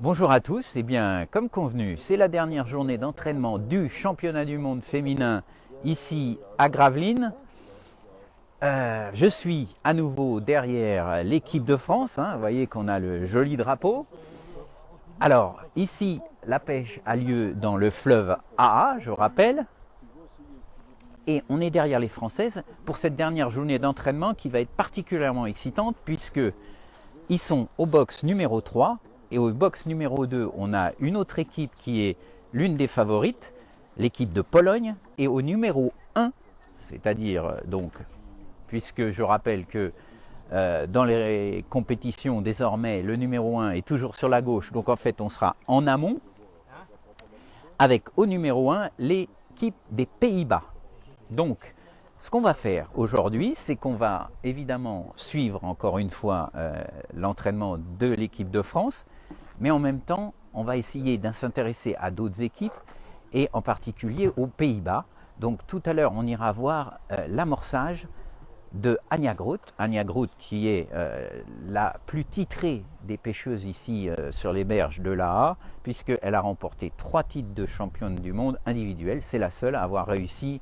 Bonjour à tous, eh bien comme convenu, c'est la dernière journée d'entraînement du championnat du monde féminin ici à Gravelines. Je suis à nouveau derrière l'équipe de France, vous voyez qu'on a le joli drapeau. Alors ici, la pêche a lieu dans le fleuve AA, je rappelle, et on est derrière les Françaises pour cette dernière journée d'entraînement qui va être particulièrement excitante puisque ils sont au box numéro 3 et au box numéro 2, on a une autre équipe qui est l'une des favorites, l'équipe de Pologne, et au numéro 1, c'est-à-dire donc, puisque je rappelle que dans les compétitions désormais, le numéro 1 est toujours sur la gauche, donc en fait on sera en amont, avec au numéro 1 l'équipe des Pays-Bas. Donc, ce qu'on va faire aujourd'hui, c'est qu'on va évidemment suivre encore une fois l'entraînement de l'équipe de France, mais en même temps, on va essayer de s'intéresser à d'autres équipes et en particulier aux Pays-Bas. Donc tout à l'heure, on ira voir l'amorçage de Anja Groot. Anja Groot qui est la plus titrée des pêcheuses ici sur les berges de l'AA, puisqu'elle a remporté 3 titres de championne du monde individuelle. C'est la seule à avoir réussi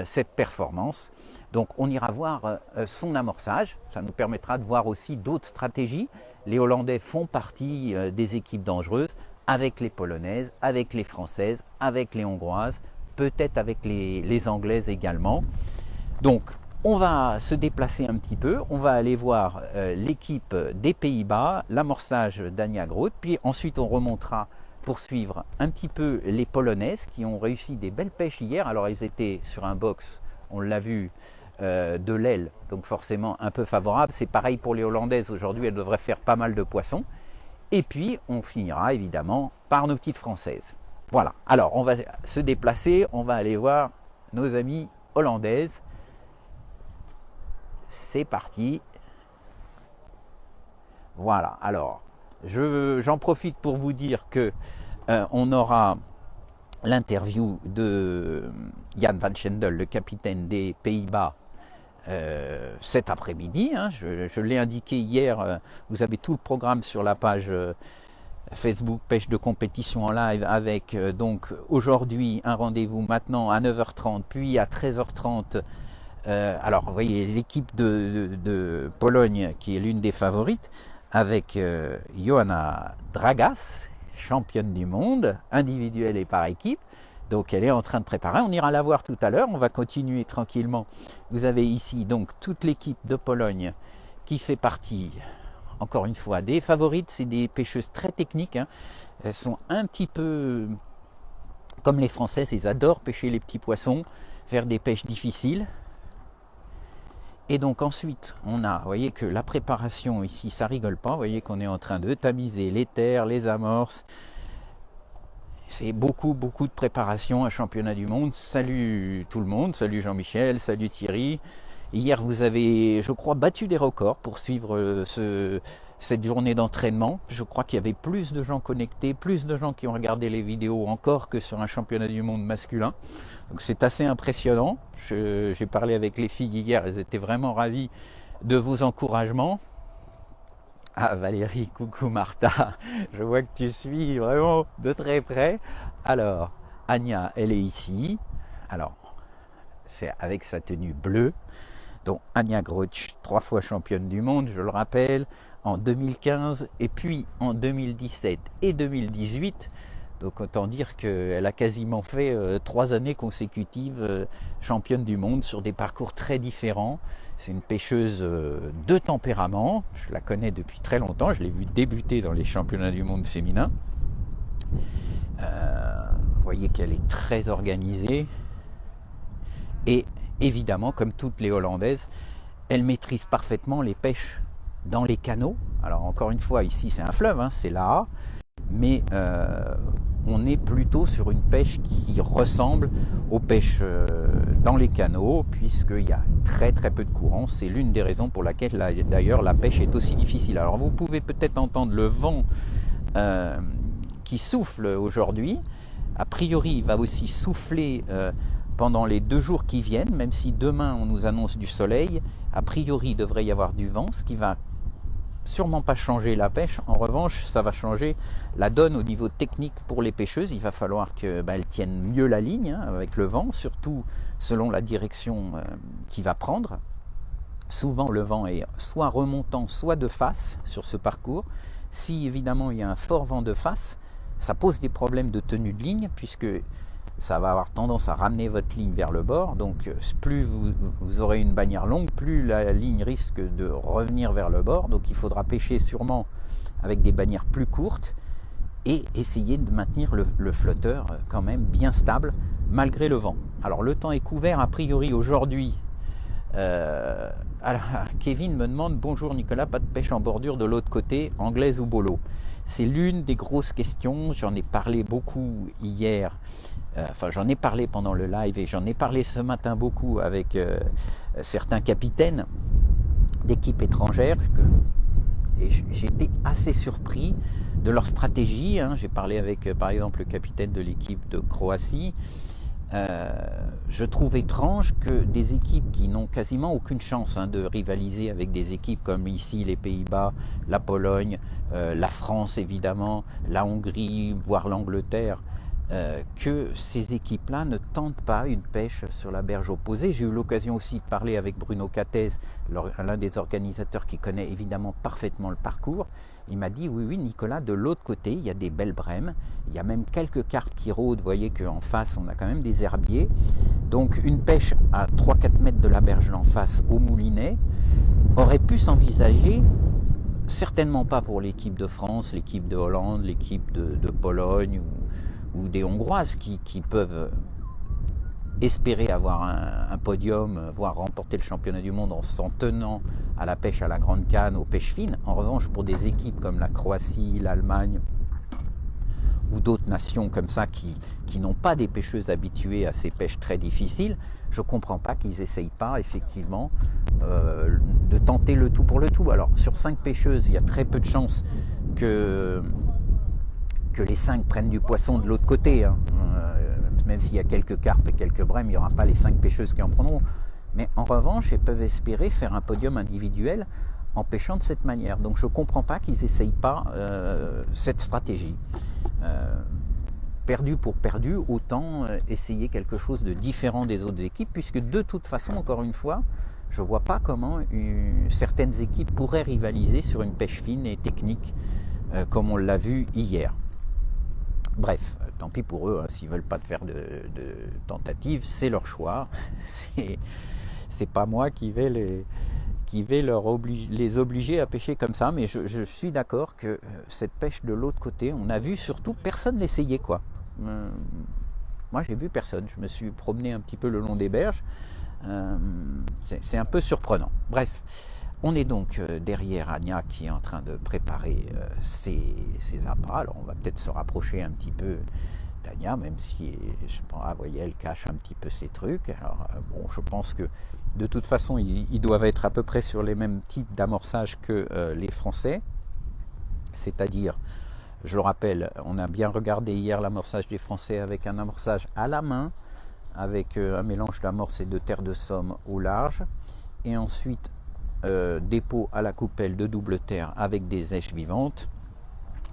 cette performance. Donc on ira voir son amorçage, ça nous permettra de voir aussi d'autres stratégies. Les Hollandais font partie des équipes dangereuses, avec les Polonaises, avec les Françaises, avec les Hongroises, peut-être avec les Anglaises également. Donc on va se déplacer un petit peu, on va aller voir l'équipe des Pays-Bas, l'amorçage d'Anja Groot, puis ensuite on remontera pour suivre un petit peu les Polonaises qui ont réussi des belles pêches hier. Alors elles étaient sur un box, on l'a vu, de l'aile, donc forcément un peu favorable. C'est pareil pour les Hollandaises, aujourd'hui elles devraient faire pas mal de poissons. Et puis on finira évidemment par nos petites Françaises. Voilà, alors on va se déplacer, on va aller voir nos amies hollandaises. C'est parti. Voilà, alors j'en profite pour vous dire que on aura l'interview de Jan van Schendel, le capitaine des Pays-Bas, cet après-midi. Je l'ai indiqué hier, vous avez tout le programme sur la page Facebook Pêche de compétition en live avec donc aujourd'hui un rendez-vous maintenant à 9h30 puis à 13h30. Alors vous voyez l'équipe de Pologne qui est l'une des favorites avec Joanna Dragas, championne du monde, individuelle et par équipe. Donc elle est en train de préparer, on ira la voir tout à l'heure, on va continuer tranquillement. Vous avez ici donc toute l'équipe de Pologne qui fait partie, encore une fois, des favorites. C'est des pêcheuses très techniques, Elles sont un petit peu comme les Françaises, ils adorent pêcher les petits poissons, faire des pêches difficiles. Et donc ensuite, on a, vous voyez que la préparation ici, ça rigole pas, vous voyez qu'on est en train de tamiser les terres, les amorces. C'est beaucoup de préparation, un championnat du monde. Salut tout le monde, salut Jean-Michel, salut Thierry. Hier, vous avez, je crois, battu des records pour suivre cette journée d'entraînement. Je crois qu'il y avait plus de gens connectés, plus de gens qui ont regardé les vidéos encore que sur un championnat du monde masculin. Donc c'est assez impressionnant. J'ai parlé avec les filles hier, elles étaient vraiment ravies de vos encouragements. Ah Valérie, coucou Martha, je vois que tu suis vraiment de très près. Alors, Anja, elle est ici. Alors, c'est avec sa tenue bleue. Donc Anja Groot, 3 fois championne du monde, je le rappelle, en 2015 et puis en 2017 et 2018. Donc autant dire qu'elle a quasiment fait 3 années consécutives championne du monde sur des parcours très différents. C'est une pêcheuse de tempérament, je la connais depuis très longtemps, je l'ai vue débuter dans les championnats du monde féminin. Vous voyez qu'elle est très organisée et évidemment, comme toutes les Hollandaises, elle maîtrise parfaitement les pêches dans les canaux. Alors encore une fois, ici c'est un fleuve, c'est l'Aa, mais on est plutôt sur une pêche qui ressemble aux pêches dans les canaux, puisqu'il y a très peu de courant. C'est l'une des raisons pour laquelle d'ailleurs la pêche est aussi difficile. Alors vous pouvez peut-être entendre le vent qui souffle aujourd'hui. A priori, il va aussi souffler pendant les 2 jours qui viennent, même si demain on nous annonce du soleil. A priori, il devrait y avoir du vent, ce qui va sûrement pas changer la pêche. En revanche, ça va changer la donne au niveau technique pour les pêcheuses. Il va falloir qu'elles tiennent mieux la ligne hein, avec le vent, surtout selon la direction qu'il va prendre. Souvent, le vent est soit remontant, soit de face sur ce parcours. Si évidemment il y a un fort vent de face, ça pose des problèmes de tenue de ligne puisque ça va avoir tendance à ramener votre ligne vers le bord. Donc plus vous aurez une bannière longue, plus la ligne risque de revenir vers le bord. Donc il faudra pêcher sûrement avec des bannières plus courtes et essayer de maintenir le flotteur quand même bien stable malgré le vent. Alors le temps est couvert a priori aujourd'hui. Alors, Kevin me demande: bonjour Nicolas, pas de pêche en bordure de l'autre côté, anglaise ou bolo? C'est l'une des grosses questions, j'en ai parlé beaucoup hier, enfin j'en ai parlé pendant le live et j'en ai parlé ce matin beaucoup avec certains capitaines d'équipes étrangères et j'ai été assez surpris de leur stratégie. Hein. J'ai parlé avec par exemple le capitaine de l'équipe de Croatie. Je trouve étrange que des équipes qui n'ont quasiment aucune chance hein, de rivaliser avec des équipes comme ici les Pays-Bas, la Pologne, la France évidemment, la Hongrie, voire l'Angleterre, que ces équipes-là ne tentent pas une pêche sur la berge opposée. J'ai eu l'occasion aussi de parler avec Bruno Catez, l'un des organisateurs qui connaît évidemment parfaitement le parcours. Il m'a dit: oui Nicolas, de l'autre côté il y a des belles brèmes, il y a même quelques carpes qui rôdent, vous voyez qu'en face on a quand même des herbiers, donc une pêche à 3-4 mètres de la berge d'en face au moulinet aurait pu s'envisager, certainement pas pour l'équipe de France, l'équipe de Hollande, l'équipe de Pologne ou des Hongroises qui peuvent espérer avoir un podium, voire remporter le championnat du monde en s'en tenant à la pêche à la grande canne, aux pêches fines. En revanche, pour des équipes comme la Croatie, l'Allemagne ou d'autres nations comme ça qui n'ont pas des pêcheuses habituées à ces pêches très difficiles, je ne comprends pas qu'ils n'essayent pas effectivement de tenter le tout pour le tout. Alors sur 5 pêcheuses, il y a très peu de chances que les 5 prennent du poisson de l'autre côté. Hein. Même s'il y a quelques carpes et quelques brèmes, il n'y aura pas les 5 pêcheuses qui en prendront. Mais en revanche, elles peuvent espérer faire un podium individuel en pêchant de cette manière. Donc je ne comprends pas qu'ils n'essayent pas cette stratégie. Perdu pour perdu, autant essayer quelque chose de différent des autres équipes, puisque de toute façon, encore une fois, je ne vois pas comment certaines équipes pourraient rivaliser sur une pêche fine et technique, comme on l'a vu hier. Bref, tant pis pour eux, hein, s'ils ne veulent pas faire de tentative, c'est leur choix. C'est pas moi qui vais les obliger à pêcher comme ça, mais je suis d'accord que cette pêche de l'autre côté, on a vu surtout personne l'essayer quoi. Moi j'ai vu personne, je me suis promené un petit peu le long des berges, c'est un peu surprenant. Bref. On est donc derrière Anya qui est en train de préparer ses appâts. Alors on va peut-être se rapprocher un petit peu d'Anya, même si je pense, vous voyez, elle cache un petit peu ses trucs. Alors bon, je pense que de toute façon ils doivent être à peu près sur les mêmes types d'amorçage que les Français. C'est-à-dire, je le rappelle, on a bien regardé hier l'amorçage des Français avec un amorçage à la main, avec un mélange d'amorce et de terre de somme au large, et ensuite dépôt à la coupelle de double terre avec des èches vivantes,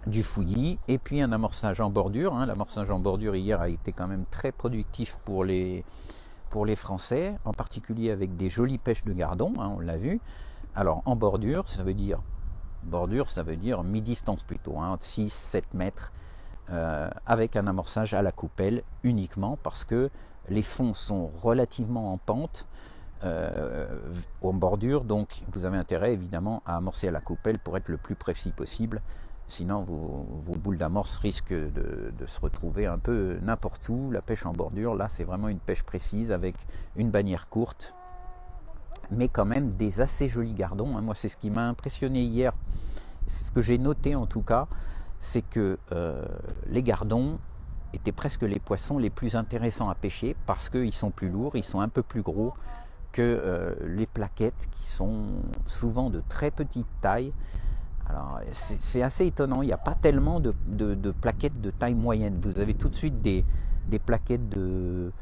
du fouillis, et puis un amorçage en bordure. Hein. L'amorçage en bordure hier a été quand même très productif pour les Français, en particulier avec des jolies pêches de gardon, hein, on l'a vu. Alors en bordure, ça veut dire mi-distance plutôt, hein, 6-7 mètres, avec un amorçage à la coupelle uniquement parce que les fonds sont relativement en pente, en bordure, donc vous avez intérêt évidemment à amorcer à la coupelle pour être le plus précis possible, sinon vos boules d'amorce risquent de se retrouver un peu n'importe où. La pêche en bordure, là c'est vraiment une pêche précise avec une bannière courte, mais quand même des assez jolis gardons. Moi c'est ce qui m'a impressionné hier, c'est ce que j'ai noté en tout cas, c'est que les gardons étaient presque les poissons les plus intéressants à pêcher parce qu'ils sont plus lourds, ils sont un peu plus gros que les plaquettes qui sont souvent de très petite taille. Alors c'est assez étonnant, il n'y a pas tellement de plaquettes de taille moyenne. Vous avez tout de suite des plaquettes de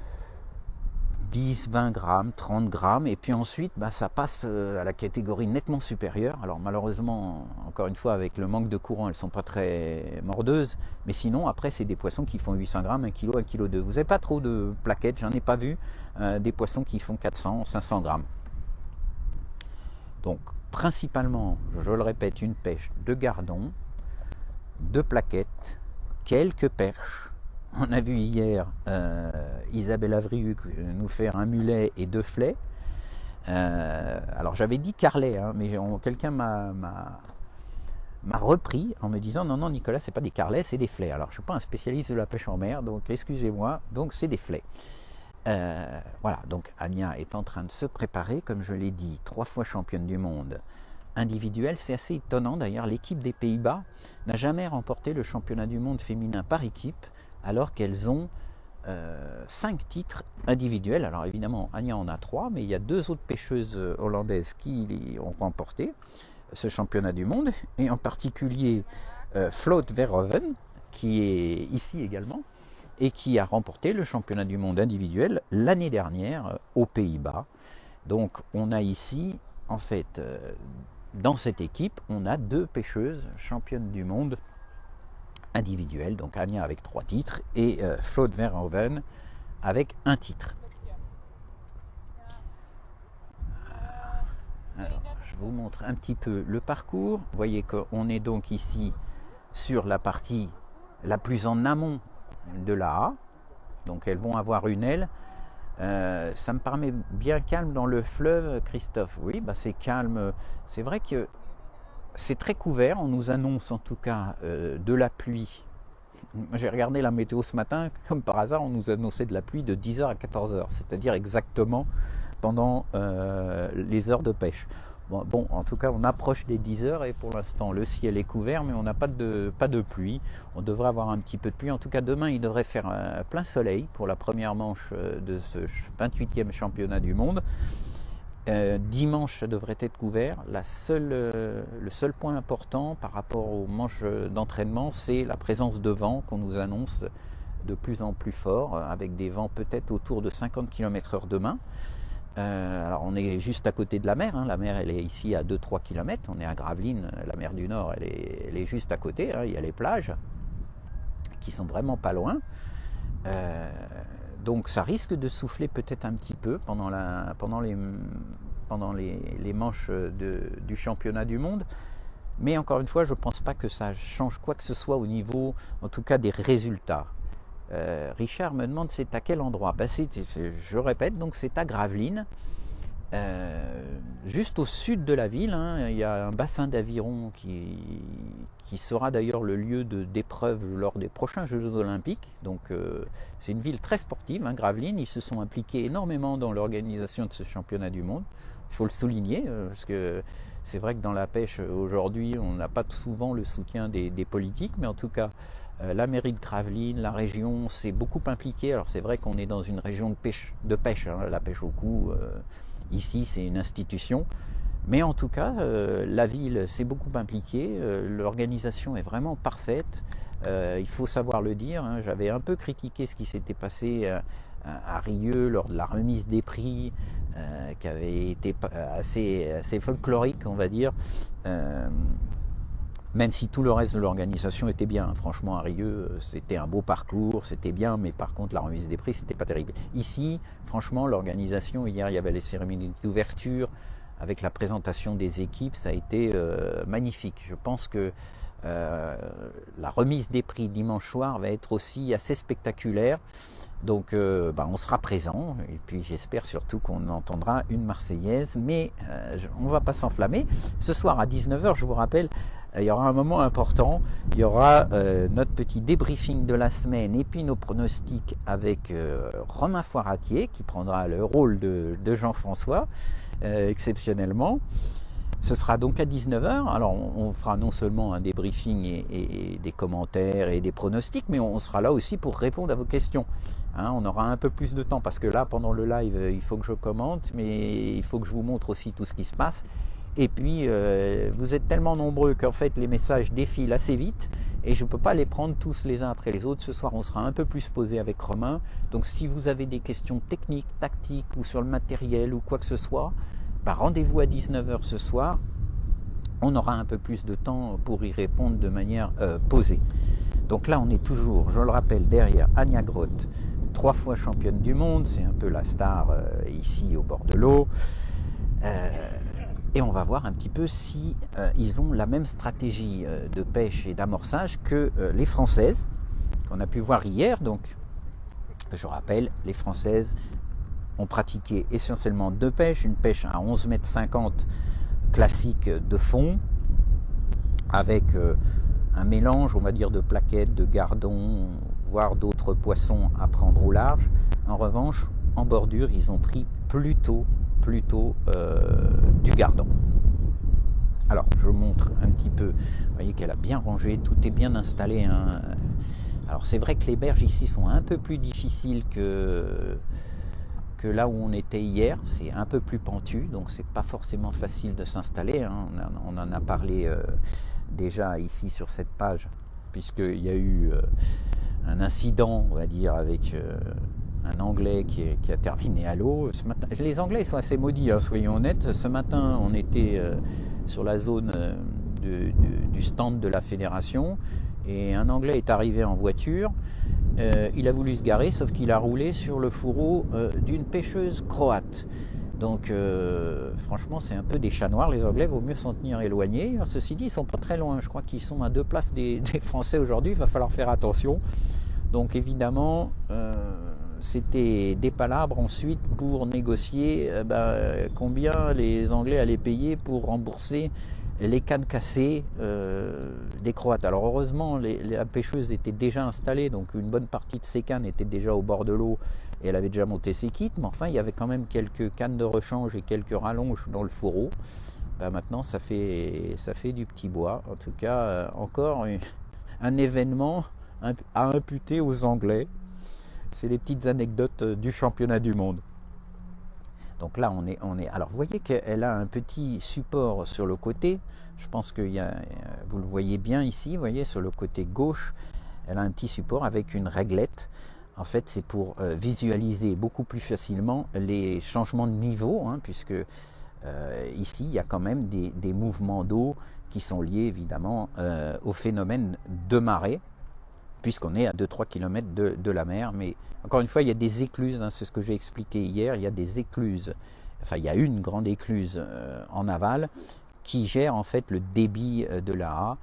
10, 20 grammes, 30 grammes, et puis ensuite bah, ça passe à la catégorie nettement supérieure. Alors malheureusement, encore une fois, avec le manque de courant, elles ne sont pas très mordeuses, mais sinon après c'est des poissons qui font 800 grammes, 1 kg, 1 kg 2. Vous n'avez pas trop de plaquettes, j'en ai pas vu, des poissons qui font 400, 500 grammes. Donc principalement, je le répète, une pêche de gardons, de plaquettes, quelques perches. On a vu hier Isabelle Avrieux nous faire un mulet et 2 flets. Alors j'avais dit carlet, hein, mais quelqu'un m'a repris en me disant non Nicolas, c'est pas des carlets, c'est des flets. Alors je suis pas un spécialiste de la pêche en mer, donc excusez-moi, donc c'est des flets. Voilà, donc Ania est en train de se préparer, comme je l'ai dit, 3 fois championne du monde individuelle. C'est assez étonnant d'ailleurs, l'équipe des Pays-Bas n'a jamais remporté le championnat du monde féminin par équipe, alors qu'elles ont 5 titres individuels. Alors évidemment, Ania en a 3, mais il y a 2 autres pêcheuses hollandaises qui ont remporté ce championnat du monde, et en particulier Float Verhoeven, qui est ici également, et qui a remporté le championnat du monde individuel l'année dernière aux Pays-Bas. Donc on a ici, en fait, dans cette équipe, on a 2 pêcheuses championnes du monde individuelles, donc Ania avec 3 titres et Float Verhoeven avec 1 titre. Alors, je vous montre un petit peu le parcours. Vous voyez qu'on est donc ici sur la partie la plus en amont de la A, donc elles vont avoir une aile. Ça me paraît bien calme dans le fleuve, Christophe. Oui, bah c'est calme. C'est vrai que c'est très couvert. On nous annonce en tout cas de la pluie. J'ai regardé la météo ce matin, comme par hasard, on nous annonçait de la pluie de 10h à 14h, c'est-à-dire exactement pendant les heures de pêche. Bon, en tout cas, on approche des 10h et pour l'instant, le ciel est couvert, mais on n'a pas de pluie. On devrait avoir un petit peu de pluie. En tout cas, demain, il devrait faire plein soleil pour la première manche de ce 28e championnat du monde. Dimanche, ça devrait être couvert. Le seul point important par rapport aux manches d'entraînement, c'est la présence de vent qu'on nous annonce de plus en plus fort, avec des vents peut-être autour de 50 km/h demain. Alors on est juste à côté de la mer, hein. La mer elle est ici à 2-3 km, on est à Gravelines, la mer du Nord elle est juste à côté, hein. Il y a les plages qui sont vraiment pas loin, donc ça risque de souffler peut-être un petit peu pendant les manches du championnat du monde, mais encore une fois je pense pas que ça change quoi que ce soit au niveau en tout cas des résultats. Richard me demande c'est à quel endroit. Je répète, donc c'est à Gravelines, juste au sud de la ville, hein. Il y a un bassin d'aviron qui sera d'ailleurs le lieu d'épreuve lors des prochains Jeux Olympiques. Donc c'est une ville très sportive, hein, Gravelines. Ils se sont impliqués énormément dans l'organisation de ce championnat du monde. Il faut le souligner, parce que c'est vrai que dans la pêche aujourd'hui, on n'a pas souvent le soutien des politiques, mais en tout cas, la mairie de Gravelines, la région s'est beaucoup impliquée. Alors c'est vrai qu'on est dans une région de pêche, hein, la pêche au cou, ici c'est une institution, mais en tout cas la ville s'est beaucoup impliquée, l'organisation est vraiment parfaite, il faut savoir le dire, hein. J'avais un peu critiqué ce qui s'était passé à Rieux lors de la remise des prix, qui avait été assez folklorique on va dire, même si tout le reste de l'organisation était bien. Franchement, à Rieux, c'était un beau parcours, c'était bien, mais par contre, la remise des prix, c'était pas terrible. Ici, franchement, l'organisation, hier, il y avait les cérémonies d'ouverture, avec la présentation des équipes, ça a été magnifique. Je pense que la remise des prix dimanche soir va être aussi assez spectaculaire. Donc on sera présent, et puis j'espère surtout qu'on entendra une Marseillaise, mais on ne va pas s'enflammer. Ce soir à 19h, je vous rappelle, il y aura un moment important, il y aura notre petit débriefing de la semaine et puis nos pronostics avec Romain Foiratier qui prendra le rôle de Jean-François exceptionnellement. Ce sera donc à 19h, alors on fera non seulement un débriefing et des commentaires et des pronostics, mais on sera là aussi pour répondre à vos questions. Hein, on aura un peu plus de temps parce que là pendant le live il faut que je commente, mais il faut que je vous montre aussi tout ce qui se passe. Et puis, vous êtes tellement nombreux qu'en fait, les messages défilent assez vite et je ne peux pas les prendre tous les uns après les autres. Ce soir, on sera un peu plus posé avec Romain. Donc, si vous avez des questions techniques, tactiques ou sur le matériel ou quoi que ce soit, bah, rendez-vous à 19h ce soir. On aura un peu plus de temps pour y répondre de manière posée. Donc là, on est toujours, je le rappelle, derrière Ania Groth, 3 fois championne du monde. C'est un peu la star ici au bord de l'eau. Et on va voir un petit peu si ils ont la même stratégie de pêche et d'amorçage que les Françaises, qu'on a pu voir hier. Donc, je rappelle, les Françaises ont pratiqué essentiellement 2 pêches. Une pêche à 11,50 m classique de fond, avec un mélange, on va dire, de plaquettes, de gardons, voire d'autres poissons à prendre au large. En revanche, en bordure, ils ont pris plutôt du gardon. Alors, je vous montre un petit peu. Vous voyez qu'elle a bien rangé, tout est bien installé. Hein. Alors, c'est vrai que les berges ici sont un peu plus difficiles que là où on était hier. C'est un peu plus pentu, donc c'est pas forcément facile de s'installer. Hein. On en a parlé déjà ici sur cette page, puisqu'il y a eu un incident, on va dire, avec un Anglais qui a terminé à l'eau. Les Anglais sont assez maudits, hein, soyons honnêtes. Ce matin, on était sur la zone du stand de la fédération et un Anglais est arrivé en voiture. Il a voulu se garer, sauf qu'il a roulé sur le fourreau d'une pêcheuse croate. Donc franchement, c'est un peu des chats noirs. Les Anglais, vaut mieux s'en tenir éloignés. Ceci dit, ils sont pas très loin. Je crois qu'ils sont à 2 places des Français aujourd'hui. Il va falloir faire attention. Donc évidemment, c'était des palabres ensuite pour négocier combien les Anglais allaient payer pour rembourser les cannes cassées des Croates. Alors heureusement, la pêcheuse était déjà installée, donc une bonne partie de ces cannes était déjà au bord de l'eau et elle avait déjà monté ses kits, mais enfin il y avait quand même quelques cannes de rechange et quelques rallonges dans le fourreau. Maintenant ça fait du petit bois. En tout cas, encore un événement à imputer aux Anglais. C'est les petites anecdotes du championnat du monde. Donc là, on est. Alors, vous voyez qu'elle a un petit support sur le côté. Je pense que vous le voyez bien ici. Vous voyez, sur le côté gauche, elle a un petit support avec une réglette. En fait, c'est pour visualiser beaucoup plus facilement les changements de niveau, hein, puisque ici, il y a quand même des mouvements d'eau qui sont liés évidemment au phénomène de marée, puisqu'on est à 2-3 km de la mer. Mais encore une fois, il y a des écluses, hein, c'est ce que j'ai expliqué hier, il y a des écluses, enfin il y a une grande écluse en aval qui gère en fait le débit de l'Aa.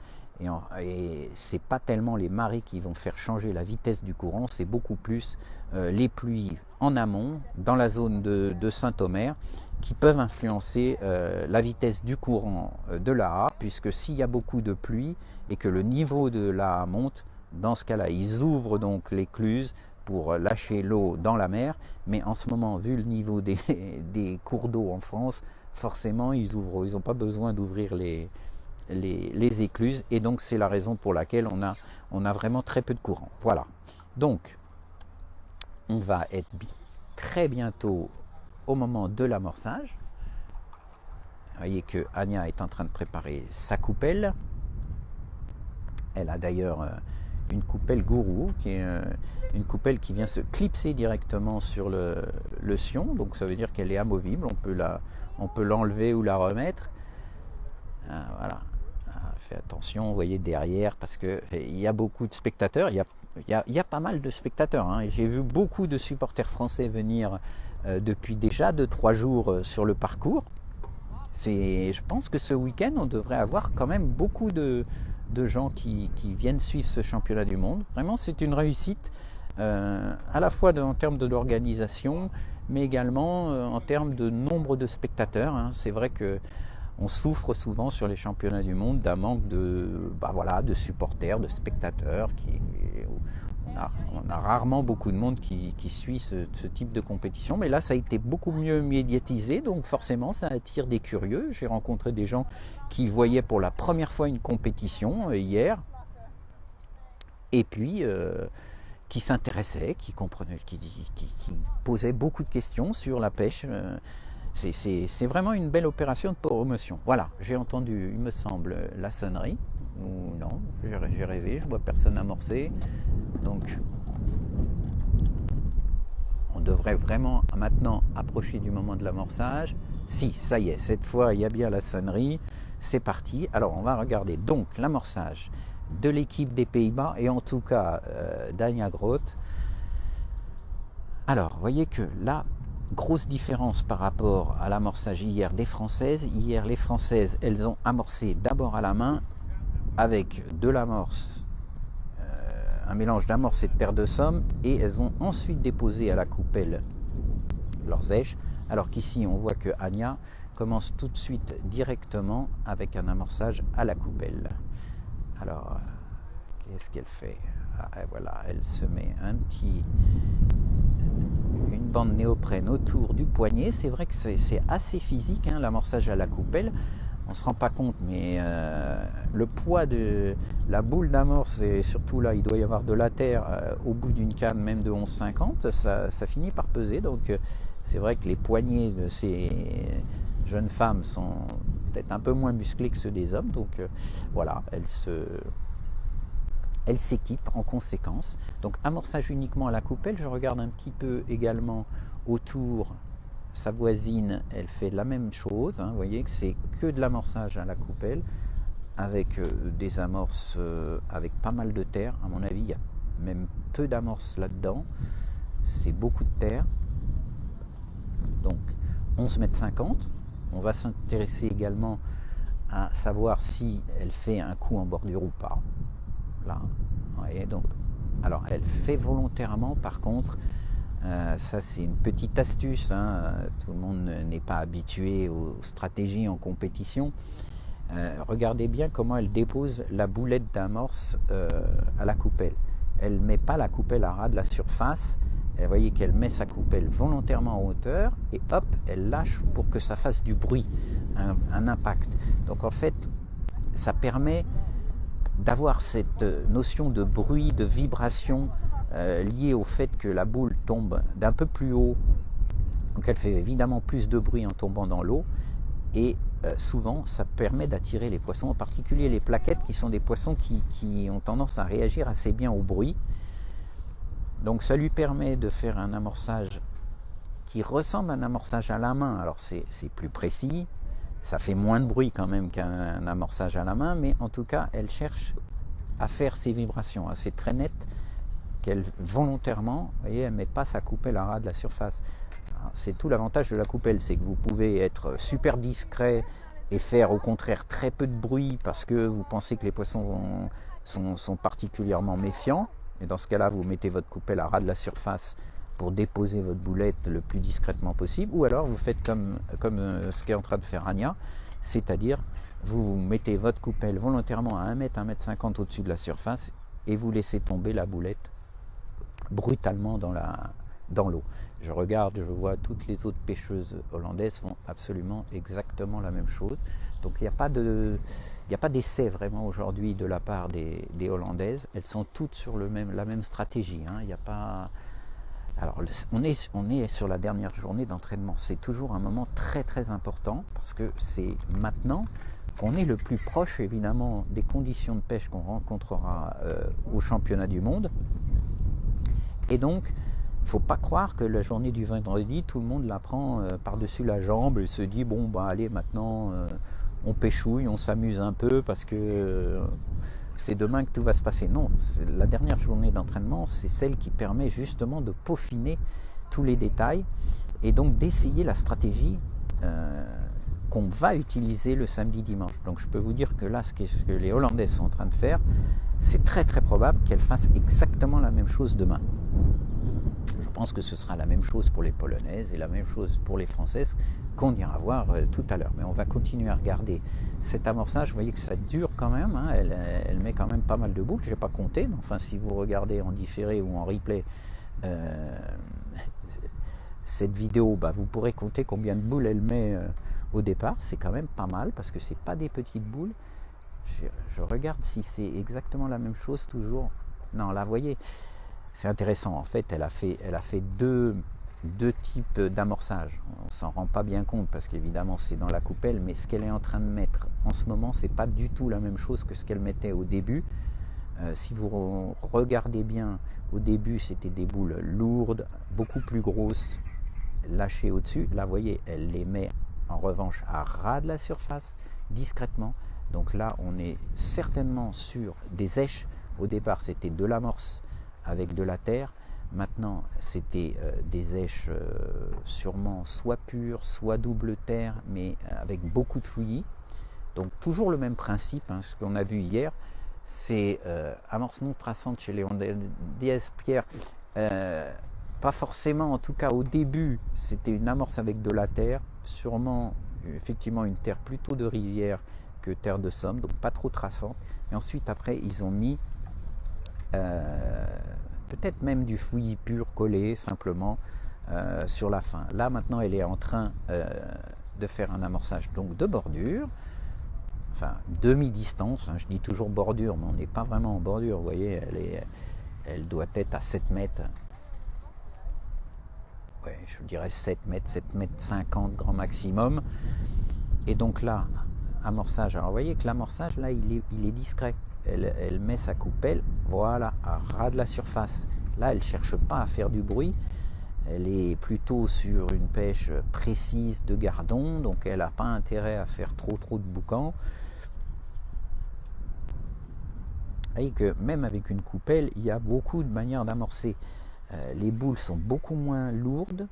Et c'est pas tellement les marées qui vont faire changer la vitesse du courant, c'est beaucoup plus les pluies en amont, dans la zone de Saint-Omer, qui peuvent influencer la vitesse du courant de l'Aa, puisque s'il y a beaucoup de pluie et que le niveau de l'Aa monte, dans ce cas-là, ils ouvrent donc l'écluse pour lâcher l'eau dans la mer. Mais en ce moment, vu le niveau des cours d'eau en France, forcément, ils n'ont pas besoin d'ouvrir les écluses. Et donc, c'est la raison pour laquelle on a vraiment très peu de courant. Voilà. Donc, on va être très bientôt au moment de l'amorçage. Vous voyez que Ania est en train de préparer sa coupelle. Elle a d'ailleurs une coupelle gourou, qui est une coupelle qui vient se clipser directement sur le sion, donc ça veut dire qu'elle est amovible, on peut l'enlever ou la remettre. Voilà, faites attention, vous voyez derrière, parce qu'il y a beaucoup de spectateurs, il y a pas mal de spectateurs, hein. J'ai vu beaucoup de supporters français venir depuis déjà 2-3 jours sur le parcours. Je pense que ce week-end, on devrait avoir quand même beaucoup de gens qui viennent suivre ce championnat du monde. Vraiment, c'est une réussite, à la fois en termes de l'organisation, mais également en termes de nombre de spectateurs, hein. C'est vrai qu'on souffre souvent sur les championnats du monde d'un manque de supporters, de spectateurs. On a rarement beaucoup de monde qui suit ce type de compétition, mais là ça a été beaucoup mieux médiatisé, donc forcément ça attire des curieux. J'ai rencontré des gens qui voyaient pour la première fois une compétition hier, et puis qui s'intéressaient, qui comprenaient, qui posaient beaucoup de questions sur la pêche. C'est vraiment une belle opération de promotion. Voilà, j'ai entendu, il me semble, la sonnerie. Ou non, j'ai rêvé, je vois personne amorcer. Donc, on devrait vraiment maintenant approcher du moment de l'amorçage. Si, ça y est, cette fois, il y a bien la sonnerie. C'est parti. Alors, on va regarder donc l'amorçage de l'équipe des Pays-Bas et en tout cas d'Anja Groth. Alors, vous voyez que là, grosse différence par rapport à l'amorçage hier des Françaises. Hier, les Françaises, elles ont amorcé d'abord à la main avec de l'amorce, un mélange d'amorce et de terre de somme, et elles ont ensuite déposé à la coupelle leurs èches, alors qu'ici, on voit que Anja commence tout de suite directement avec un amorçage à la coupelle. Alors, qu'est-ce qu'elle fait? Voilà, elle se met une bande néoprène autour du poignet. C'est vrai que c'est assez physique, hein, l'amorçage à la coupelle. On ne se rend pas compte, mais le poids de la boule d'amorce, et surtout là, il doit y avoir de la terre au bout d'une canne, même de 11,50, ça finit par peser. Donc c'est vrai que les poignets de ces jeunes femmes sont peut-être un peu moins musclés que ceux des hommes. Donc voilà, elles s'équipent en conséquence. Donc amorçage uniquement à la coupelle. Je regarde un petit peu également autour. Sa voisine, elle fait la même chose. Hein. Vous voyez que c'est que de l'amorçage à la coupelle avec des amorces avec pas mal de terre. À mon avis, il y a même peu d'amorces là-dedans. C'est beaucoup de terre. Donc 11,50 m. On va s'intéresser également à savoir si elle fait un coup en bordure ou pas. Là, vous voyez, donc, alors elle fait volontairement, par contre, ça c'est une petite astuce, hein, tout le monde n'est pas habitué aux stratégies en compétition. Regardez bien comment elle dépose la boulette d'amorce à la coupelle. Elle ne met pas la coupelle à ras de la surface. Vous voyez qu'elle met sa coupelle volontairement en hauteur et hop, elle lâche pour que ça fasse du bruit, un impact. Donc en fait, ça permet d'avoir cette notion de bruit, de vibration liée au fait que la boule tombe d'un peu plus haut. Donc elle fait évidemment plus de bruit en tombant dans l'eau. Et souvent, ça permet d'attirer les poissons, en particulier les plaquettes, qui sont des poissons qui ont tendance à réagir assez bien au bruit. Donc ça lui permet de faire un amorçage qui ressemble à un amorçage à la main. Alors c'est plus précis, ça fait moins de bruit quand même qu'un amorçage à la main, mais en tout cas, elle cherche à faire ces vibrations. C'est très net qu'elle volontairement, vous voyez, elle ne met pas sa coupelle à ras de la surface. C'est tout l'avantage de la coupelle, c'est que vous pouvez être super discret et faire au contraire très peu de bruit parce que vous pensez que les poissons sont particulièrement méfiants. Et dans ce cas-là, vous mettez votre coupelle à ras de la surface pour déposer votre boulette le plus discrètement possible. Ou alors, vous faites comme ce qu'est en train de faire Anja, c'est-à-dire vous mettez votre coupelle volontairement à 1 m, 1,50 m au-dessus de la surface et vous laissez tomber la boulette brutalement dans l'eau. Je regarde, je vois toutes les autres pêcheuses hollandaises font absolument exactement la même chose. Donc il n'y a pas d'essai vraiment aujourd'hui de la part des Hollandaises. Elles sont toutes sur la même stratégie. Hein. Il n'y a pas... Alors on est sur la dernière journée d'entraînement. C'est toujours un moment très très important parce que c'est maintenant qu'on est le plus proche évidemment des conditions de pêche qu'on rencontrera au championnat du monde. Et donc, il ne faut pas croire que la journée du vendredi, tout le monde la prend par-dessus la jambe et se dit, bon, bah allez, maintenant, on pêchouille, on s'amuse un peu parce que c'est demain que tout va se passer. Non, la dernière journée d'entraînement, c'est celle qui permet justement de peaufiner tous les détails et donc d'essayer la stratégie qu'on va utiliser le samedi-dimanche. Donc je peux vous dire que là, ce que les Hollandaises sont en train de faire, c'est très très probable qu'elles fassent exactement la même chose demain. Je pense que ce sera la même chose pour les Polonaises et la même chose pour les Françaises qu'on ira voir tout à l'heure. Mais on va continuer à regarder cet amorçage. Vous voyez que ça dure quand même, hein. Elle met quand même pas mal de boules. Je n'ai pas compté, mais enfin si vous regardez en différé ou en replay cette vidéo, bah, vous pourrez compter combien de boules elle met au départ. C'est quand même pas mal parce que c'est pas des petites boules. Je regarde si c'est exactement la même chose toujours. Non, là, vous voyez, c'est intéressant. En fait, elle a fait deux deux types d'amorçage. On s'en rend pas bien compte parce qu'évidemment c'est dans la coupelle, mais ce qu'elle est en train de mettre en ce moment, c'est pas du tout la même chose que ce qu'elle mettait au début. Si vous regardez bien, au début c'était des boules lourdes, beaucoup plus grosses, lâchées au-dessus. Là vous voyez, elle les met en revanche à ras de la surface, discrètement. Donc là on est certainement sur des èches. Au départ c'était de l'amorce avec de la terre. Maintenant, c'était des èches sûrement soit pures, soit double terre, mais avec beaucoup de fouillis. Donc toujours le même principe, hein, ce qu'on a vu hier, c'est amorce non traçante chez Léon Diaz-Pierre. Pas forcément, en tout cas au début, c'était une amorce avec de la terre, sûrement effectivement une terre plutôt de rivière que terre de Somme, donc pas trop traçante. Et ensuite, après, ils ont mis peut-être même du fouillis pur collé simplement sur la fin. Là maintenant elle est en train de faire un amorçage donc de bordure, enfin demi-distance, hein, je dis toujours bordure mais on n'est pas vraiment en bordure, vous voyez, elle doit être à 7 mètres, ouais, je dirais 7 mètres 50 grand maximum. Et donc là, amorçage, alors vous voyez que l'amorçage là il est discret. Elle met sa coupelle, voilà, à ras de la surface. Là, elle ne cherche pas à faire du bruit. Elle est plutôt sur une pêche précise de gardon, donc elle n'a pas intérêt à faire trop de boucan. Vous voyez que même avec une coupelle, il y a beaucoup de manières d'amorcer. Les boules sont beaucoup moins lourdes.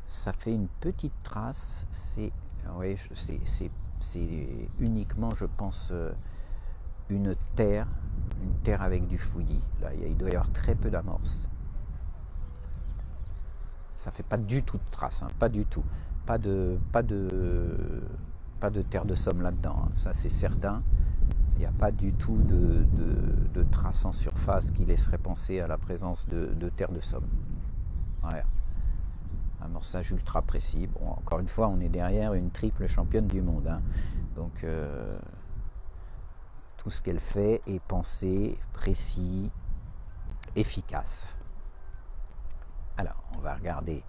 Ça fait une petite trace. C'est uniquement, je pense, une terre avec du fouillis. Là, il doit y avoir très peu d'amorce. Ça fait pas du tout de traces, hein, pas du tout. Pas de terre de Somme là-dedans, hein, ça c'est certain. Il n'y a pas du tout de traces en surface qui laisserait penser à la présence de terre de Somme. Ouais. Amorçage ultra précis. Bon, encore une fois, on est derrière une triple championne du monde, hein. Donc tout ce qu'elle fait est pensé, précis, efficace. Alors, on va regarder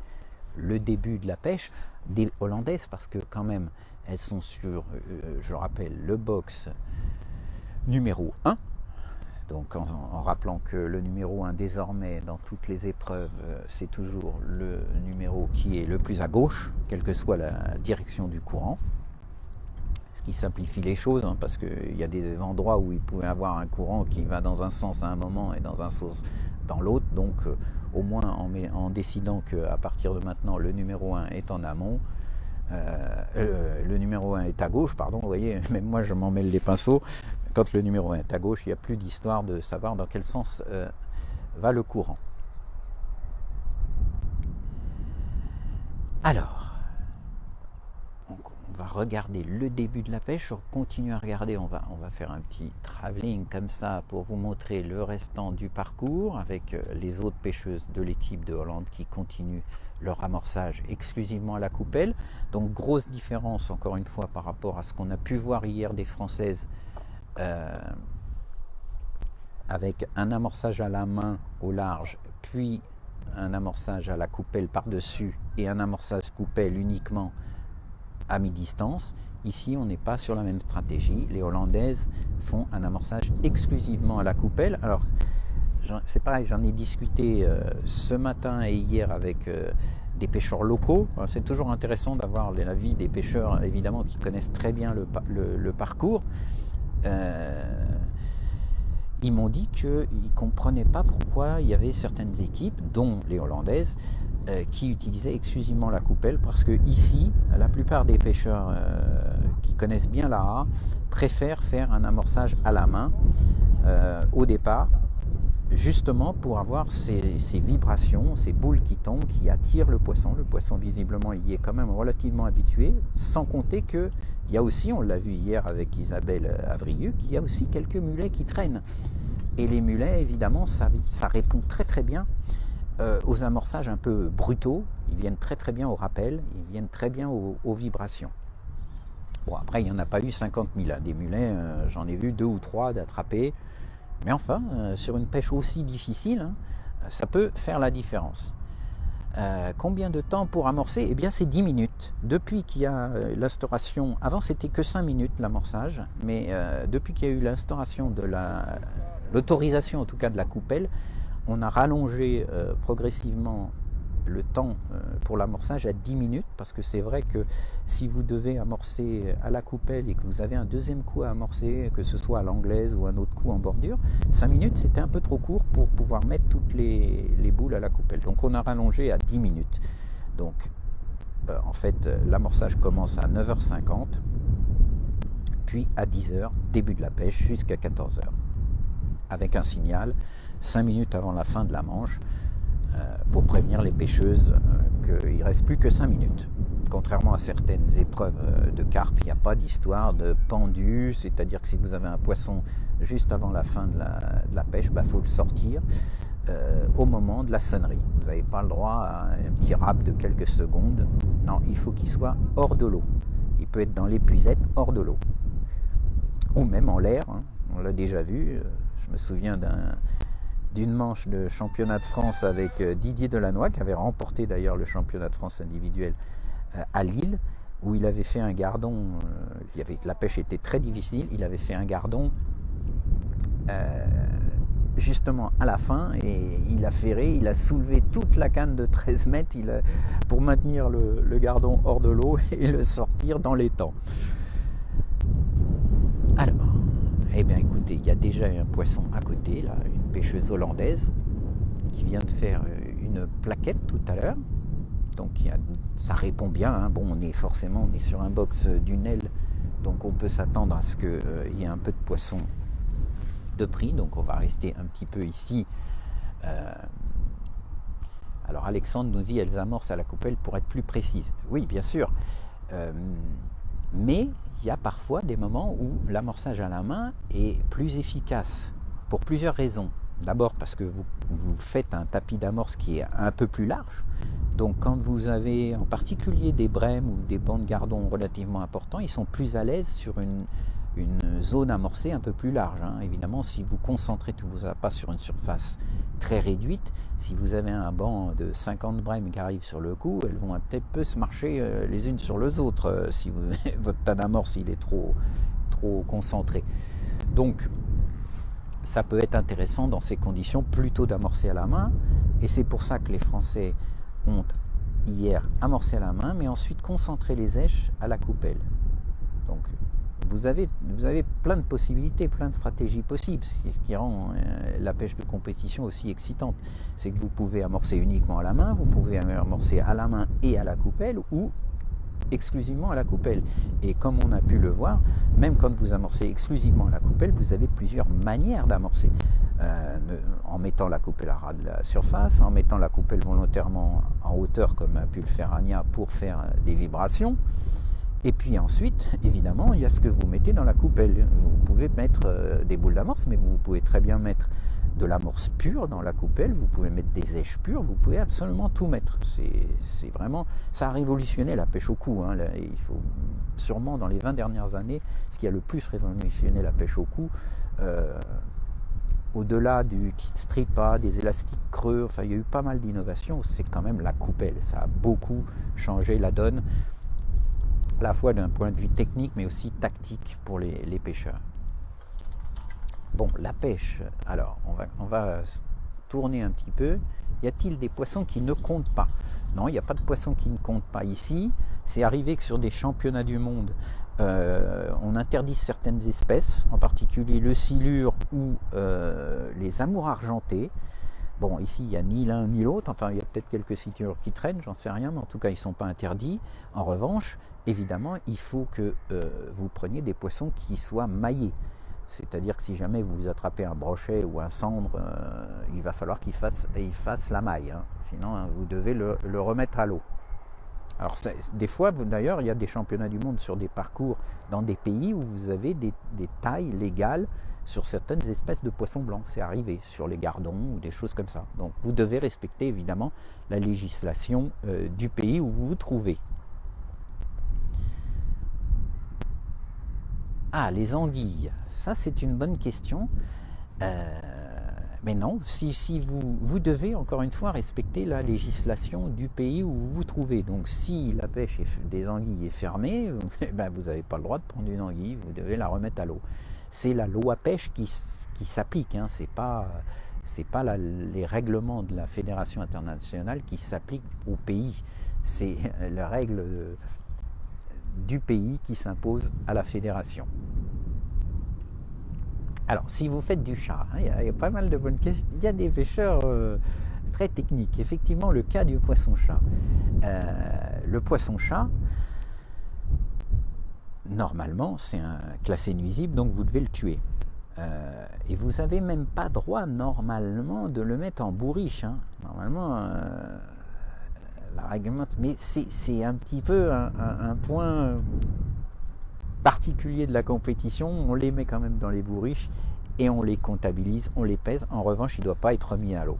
le début de la pêche des Hollandaises parce que quand même, elles sont sur, je rappelle, le box numéro 1. Donc en rappelant que le numéro 1 désormais dans toutes les épreuves, c'est toujours le numéro qui est le plus à gauche, quelle que soit la direction du courant. Ce qui simplifie les choses, hein, parce qu'il y a des endroits où il pouvait avoir un courant qui va dans un sens à un moment et dans un sens dans l'autre. Donc au moins en décidant qu'à partir de maintenant le numéro 1 est en amont, le numéro 1 est à gauche, pardon, vous voyez, même moi je m'en mêle les pinceaux. Quand le numéro 1 est à gauche, il n'y a plus d'histoire de savoir dans quel sens va le courant. Alors, on va regarder le début de la pêche, on continue à regarder, on va faire un petit travelling comme ça pour vous montrer le restant du parcours avec les autres pêcheuses de l'équipe de Hollande qui continuent leur amorçage exclusivement à la coupelle. Donc grosse différence encore une fois par rapport à ce qu'on a pu voir hier des Françaises avec un amorçage à la main au large, puis un amorçage à la coupelle par-dessus et un amorçage coupelle uniquement à mi-distance. Ici, on n'est pas sur la même stratégie. Les Hollandaises font un amorçage exclusivement à la coupelle. Alors, c'est pareil, j'en ai discuté ce matin et hier avec des pêcheurs locaux. C'est toujours intéressant d'avoir l'avis des pêcheurs, évidemment, qui connaissent très bien le parcours. Ils m'ont dit qu'ils ne comprenaient pas pourquoi il y avait certaines équipes, dont les Hollandaises, qui utilisaient exclusivement la coupelle, parce que ici, la plupart des pêcheurs qui connaissent bien la A préfèrent faire un amorçage à la main au départ, justement pour avoir ces vibrations, ces boules qui tombent, qui attirent le poisson. Le poisson visiblement y est quand même relativement habitué, sans compter qu'il y a aussi, on l'a vu hier avec Isabelle Avrieux, qu'il y a aussi quelques mulets qui traînent. Et les mulets, évidemment, ça répond très très bien aux amorçages un peu brutaux. Ils viennent très très bien au rappel, ils viennent très bien aux vibrations. Bon, après, il n'y en a pas eu 50 000. Hein. Des mulets, j'en ai vu 2 ou 3 d'attraper. Mais enfin, sur une pêche aussi difficile, hein, ça peut faire la différence. Combien de temps pour amorcer? Eh bien c'est 10 minutes. Depuis qu'il y a l'instauration, avant c'était que 5 minutes l'amorçage, mais depuis qu'il y a eu l'instauration de l'autorisation en tout cas de la coupelle, on a rallongé progressivement le temps pour l'amorçage à 10 minutes, parce que c'est vrai que si vous devez amorcer à la coupelle et que vous avez un deuxième coup à amorcer, que ce soit à l'anglaise ou un autre coup en bordure, 5 minutes c'était un peu trop court pour pouvoir mettre toutes les boules à la coupelle. Donc on a rallongé à 10 minutes. Donc en fait l'amorçage commence à 9h50, puis à 10h, début de la pêche, jusqu'à 14h. Avec un signal 5 minutes avant la fin de la manche, pour prévenir les pêcheuses qu'il ne reste plus que 5 minutes. Contrairement à certaines épreuves de carpe, il n'y a pas d'histoire de pendu, c'est-à-dire que si vous avez un poisson juste avant la fin de la pêche, faut le sortir au moment de la sonnerie. Vous n'avez pas le droit à un petit rap de quelques secondes. Non, il faut qu'il soit hors de l'eau. Il peut être dans l'épuisette, hors de l'eau. Ou même en l'air, hein. On l'a déjà vu. Je me souviens d'une manche de championnat de France avec Didier Delannoy, qui avait remporté d'ailleurs le championnat de France individuel à Lille, où il avait fait un gardon, la pêche était très difficile, il avait fait un gardon justement à la fin, et il a ferré, il a soulevé toute la canne de 13 mètres pour maintenir le gardon hors de l'eau et le sortir dans les temps. Alors, eh bien écoutez, il y a déjà un poisson à côté, là, une pêcheuse hollandaise qui vient de faire une plaquette tout à l'heure. Donc ça répond bien, hein. Bon, on est sur un box d'une aile, donc on peut s'attendre à ce qu'il y ait un peu de poisson de prix. Donc on va rester un petit peu ici. Alors Alexandre nous dit, elles amorcent à la coupelle pour être plus précises. Oui, bien sûr. Mais il y a parfois des moments où l'amorçage à la main est plus efficace, pour plusieurs raisons. D'abord parce que vous faites un tapis d'amorce qui est un peu plus large. Donc quand vous avez en particulier des brèmes ou des bancs de gardon relativement importants, ils sont plus à l'aise sur une zone amorcée un peu plus large, hein. Évidemment, si vous concentrez tout vos appâts sur une surface très réduite, si vous avez un banc de 50 brèmes qui arrivent sur le coup, elles vont un petit peu se marcher les unes sur les autres si votre tas d'amorce il est trop concentré. Donc ça peut être intéressant dans ces conditions plutôt d'amorcer à la main, et c'est pour ça que les Français ont hier amorcé à la main, mais ensuite concentré les èches à la coupelle. Donc vous avez plein de possibilités, plein de stratégies possibles, ce qui rend la pêche de compétition aussi excitante. C'est que vous pouvez amorcer uniquement à la main, vous pouvez amorcer à la main et à la coupelle, ou exclusivement à la coupelle. Et comme on a pu le voir, même quand vous amorcez exclusivement à la coupelle, vous avez plusieurs manières d'amorcer. En mettant la coupelle à ras de la surface, en mettant la coupelle volontairement en hauteur, comme a pu le faire Ania, pour faire des vibrations. Et puis ensuite, évidemment, il y a ce que vous mettez dans la coupelle. Vous pouvez mettre des boules d'amorce, mais vous pouvez très bien mettre de l'amorce pure dans la coupelle, vous pouvez mettre des èches pures, vous pouvez absolument tout mettre. C'est vraiment, ça a révolutionné la pêche au cou, hein. Il faut sûrement dans les 20 dernières années, ce qui a le plus révolutionné la pêche au cou, au-delà du kit stripa, des élastiques creux, enfin il y a eu pas mal d'innovations, c'est quand même la coupelle. Ça a beaucoup changé la donne, à la fois d'un point de vue technique mais aussi tactique pour les pêcheurs. Bon, la pêche, alors on va tourner un petit peu. Y a-t-il des poissons qui ne comptent pas? Non, il n'y a pas de poissons qui ne comptent pas ici. C'est arrivé que sur des championnats du monde, on interdise certaines espèces, en particulier le silure ou les amours argentés. Bon, ici, il n'y a ni l'un ni l'autre. Enfin, il y a peut-être quelques silures qui traînent, j'en sais rien, mais en tout cas, ils ne sont pas interdits. En revanche, évidemment, il faut que vous preniez des poissons qui soient maillés. C'est-à-dire que si jamais vous attrapez un brochet ou un cendre, il va falloir qu'il fasse la maille, hein. Sinon vous devez le remettre à l'eau. Alors des fois, d'ailleurs, il y a des championnats du monde sur des parcours dans des pays où vous avez des tailles légales sur certaines espèces de poissons blancs. C'est arrivé sur les gardons ou des choses comme ça. Donc vous devez respecter évidemment la législation du pays où vous vous trouvez. Ah, les anguilles, ça c'est une bonne question. Mais non, si vous devez encore une fois respecter la législation du pays où vous vous trouvez. Donc si la pêche des anguilles est fermée, ben, vous n'avez pas le droit de prendre une anguille, vous devez la remettre à l'eau. C'est la loi pêche qui s'applique, hein, c'est pas les règlements de la Fédération internationale qui s'appliquent au pays. C'est la règle du pays qui s'impose à la fédération. Alors, si vous faites du chat, hein, il y a pas mal de bonnes questions. Il y a des pêcheurs très techniques. Effectivement, le cas du poisson-chat. Le poisson-chat, normalement, c'est un classé nuisible, donc vous devez le tuer. Et vous n'avez même pas droit, normalement, de le mettre en bourriche. Hein. Normalement, la réglemente. Mais c'est un petit peu un point particulier de la compétition. On les met quand même dans les bourriches et on les comptabilise, on les pèse. En revanche, il ne doit pas être mis à l'eau.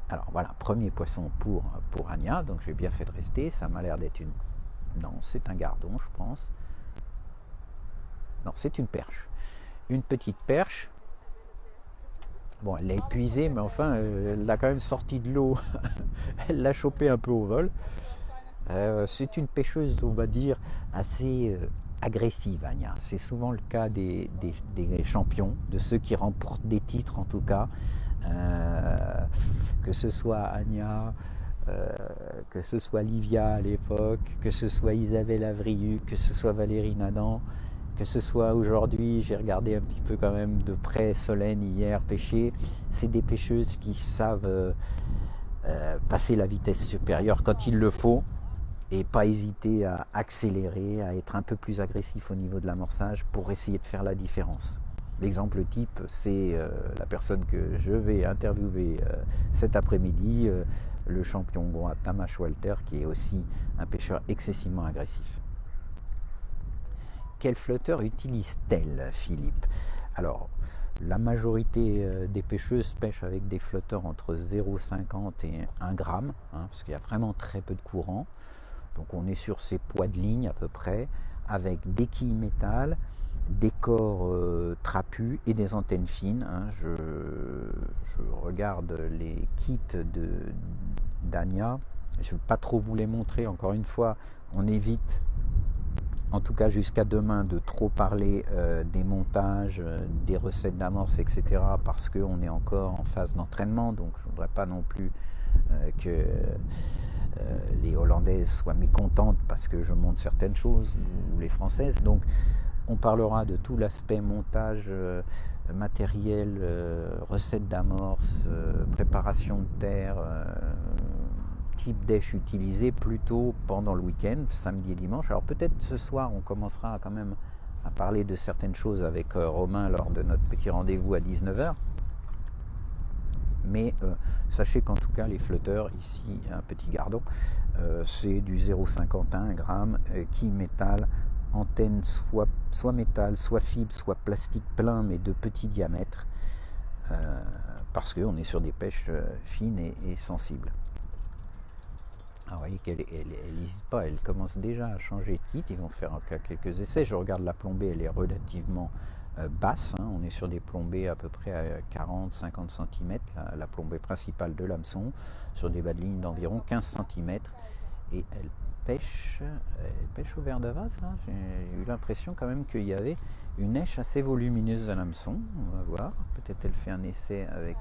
Alors voilà, premier poisson pour Anya, donc j'ai bien fait de rester. Ça m'a l'air d'être une... Non, c'est un gardon, je pense. Non, c'est une perche. Une petite perche. Bon, elle l'a épuisée, mais enfin, elle l'a quand même sortie de l'eau. Elle l'a chopée un peu au vol. C'est une pêcheuse, on va dire, assez agressive, Anya. C'est souvent le cas des champions, de ceux qui remportent des titres en tout cas. Que ce soit Anya, que ce soit Livia à l'époque, que ce soit Isabelle Avriu, que ce soit Valérie Nadan, que ce soit aujourd'hui, j'ai regardé un petit peu quand même de près Solène hier pêcher. C'est des pêcheuses qui savent passer la vitesse supérieure quand il le faut, et pas hésiter à accélérer, à être un peu plus agressif au niveau de l'amorçage pour essayer de faire la différence. L'exemple type, c'est la personne que je vais interviewer cet après-midi, le champion hongrois Tamás Walter, qui est aussi un pêcheur excessivement agressif. Quel flotteur utilise-t-elle, Philippe? Alors, la majorité des pêcheuses pêchent avec des flotteurs entre 0,50 et 1 gramme, hein, parce qu'il y a vraiment très peu de courant. Donc on est sur ces poids de ligne à peu près, avec des quilles métal, des corps trapus et des antennes fines. Hein. Je regarde les kits d'Anya. Je ne vais pas trop vous les montrer, encore une fois, on évite, en tout cas jusqu'à demain, de trop parler des montages, des recettes d'amorce, etc. parce qu'on est encore en phase d'entraînement, donc je ne voudrais pas non plus que les Hollandaises soient mécontentes parce que je montre certaines choses, ou les Françaises. Donc on parlera de tout l'aspect montage, matériel, recettes d'amorce, préparation de terre, type d'èche utilisé plutôt pendant le week-end, samedi et dimanche. Alors peut-être ce soir on commencera quand même à parler de certaines choses avec Romain lors de notre petit rendez-vous à 19h. Mais sachez qu'en tout cas les flotteurs, ici un petit gardon, c'est du 0,51 g, quille métal, antenne soit métal, soit fibre, soit plastique plein mais de petit diamètre, parce qu'on est sur des pêches fines et sensibles. Alors, vous voyez qu'elle n'hésite pas, elle commence déjà à changer de kit. Ils vont faire quelques essais. Je regarde la plombée, elle est relativement basse, hein. On est sur des plombées à peu près à 40-50 cm, la plombée principale de l'hameçon, sur des bas de ligne d'environ 15 cm. Et elle pêche au verre de vase. J'ai eu l'impression quand même qu'il y avait une èche assez volumineuse à l'hameçon. On va voir, peut-être elle fait un essai avec...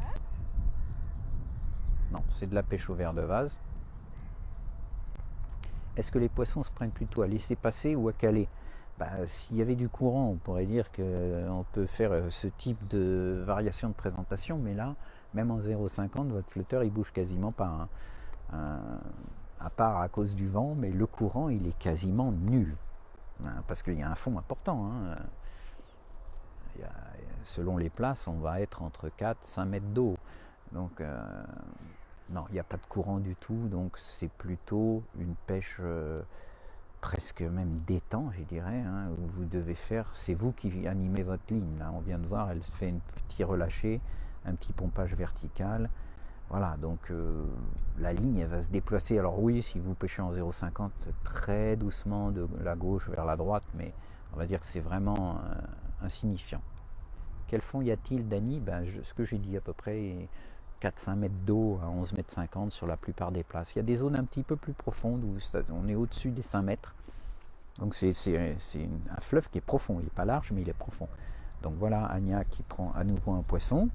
Non, c'est de la pêche au verre de vase. Est-ce que les poissons se prennent plutôt à laisser passer ou à caler? S'il y avait du courant, on pourrait dire qu'on peut faire ce type de variation de présentation, mais là, même en 0,50, votre flotteur il bouge quasiment pas, hein. À part à cause du vent, mais le courant il est quasiment nul, hein, parce qu'il y a un fond important, hein. Selon les places, on va être entre 4-5 mètres d'eau, donc non, il n'y a pas de courant du tout, donc c'est plutôt une pêche presque même d'étang, je dirais, hein, où vous devez faire, c'est vous qui animez votre ligne. Là, on vient de voir, elle fait un petit relâché, un petit pompage vertical. Voilà, donc la ligne, elle va se déplacer. Alors oui, si vous pêchez en 0,50, très doucement de la gauche vers la droite, mais on va dire que c'est vraiment insignifiant. quel fond y a-t-il, Dany? Ce que j'ai dit à peu près 4-5 mètres d'eau à 11 mètres 50 sur la plupart des places. Il y a des zones un petit peu plus profondes où on est au-dessus des 5 mètres. Donc c'est un fleuve qui est profond, il n'est pas large mais il est profond. Donc voilà Anya qui prend à nouveau un poisson.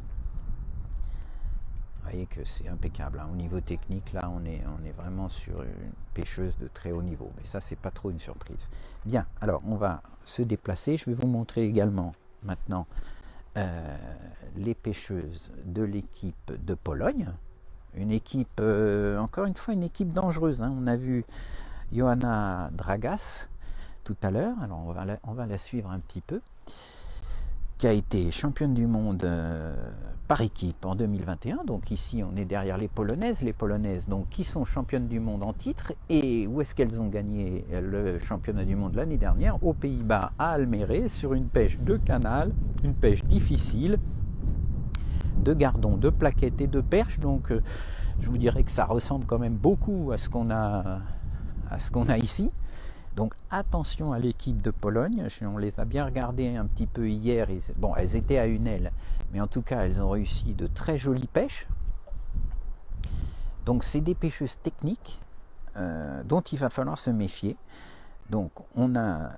Vous voyez que c'est impeccable, hein. Au niveau technique, là on est vraiment sur une pêcheuse de très haut niveau. Mais ça c'est pas trop une surprise. Bien, alors on va se déplacer. Je vais vous montrer également maintenant les pêcheuses de l'équipe de Pologne. Une équipe, encore une fois, une équipe dangereuse, hein. On a vu Joanna Dragas tout à l'heure, alors on va la suivre un petit peu, qui a été championne du monde par équipe en 2021. Donc ici on est derrière les Polonaises donc qui sont championnes du monde en titre. Et où est-ce qu'elles ont gagné le championnat du monde l'année dernière? Aux Pays-Bas, à Almere, sur une pêche de canal, une pêche difficile, de gardons, de plaquettes et de perches. Donc je vous dirais que ça ressemble quand même beaucoup à ce qu'on a ici. Donc attention à l'équipe de Pologne, on les a bien regardées un petit peu hier. Bon, elles étaient à une aile, mais en tout cas elles ont réussi de très jolies pêches. Donc c'est des pêcheuses techniques dont il va falloir se méfier. Donc on a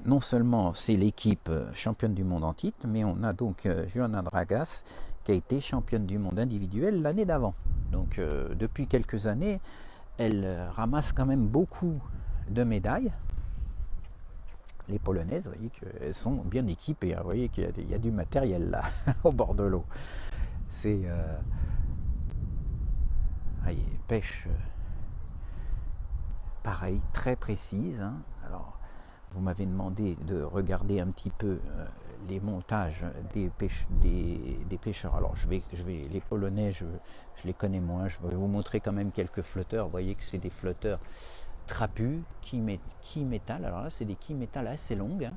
non seulement c'est l'équipe championne du monde en titre, mais on a donc Joanna Dragas qui a été championne du monde individuelle l'année d'avant. Donc depuis quelques années, elle ramasse quand même beaucoup de médailles. Les Polonaises, vous voyez qu'elles sont bien équipées, hein. Vous voyez qu'il y a du matériel là, au bord de l'eau. C'est pêche pareil, très précise, hein. Alors, vous m'avez demandé de regarder un petit peu les montages des pêcheurs. Alors je vais les Polonais, je les connais moins. Je vais vous montrer quand même quelques flotteurs. Vous voyez que c'est des flotteurs trapus, quilles métal. Alors là c'est des quilles métal assez longues, hein.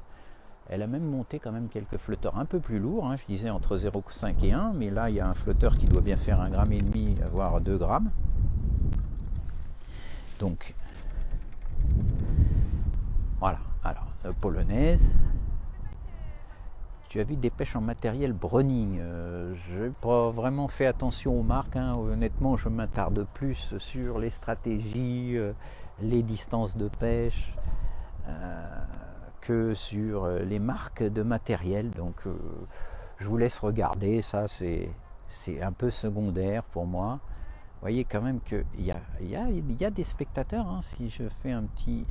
Elle a même monté quand même quelques flotteurs un peu plus lourds, hein. Je disais entre 0,5 et 1, mais là il y a un flotteur qui doit bien faire 1,5 g, voire 2 grammes. Donc voilà. Alors polonaise. Tu as vu des pêches en matériel Browning. Je n'ai pas vraiment fait attention aux marques, hein. Honnêtement, je m'attarde plus sur les stratégies, les distances de pêche, que sur les marques de matériel. Donc, je vous laisse regarder. Ça, c'est un peu secondaire pour moi. Vous voyez quand même qu'il y a des spectateurs, hein. Si je fais un petit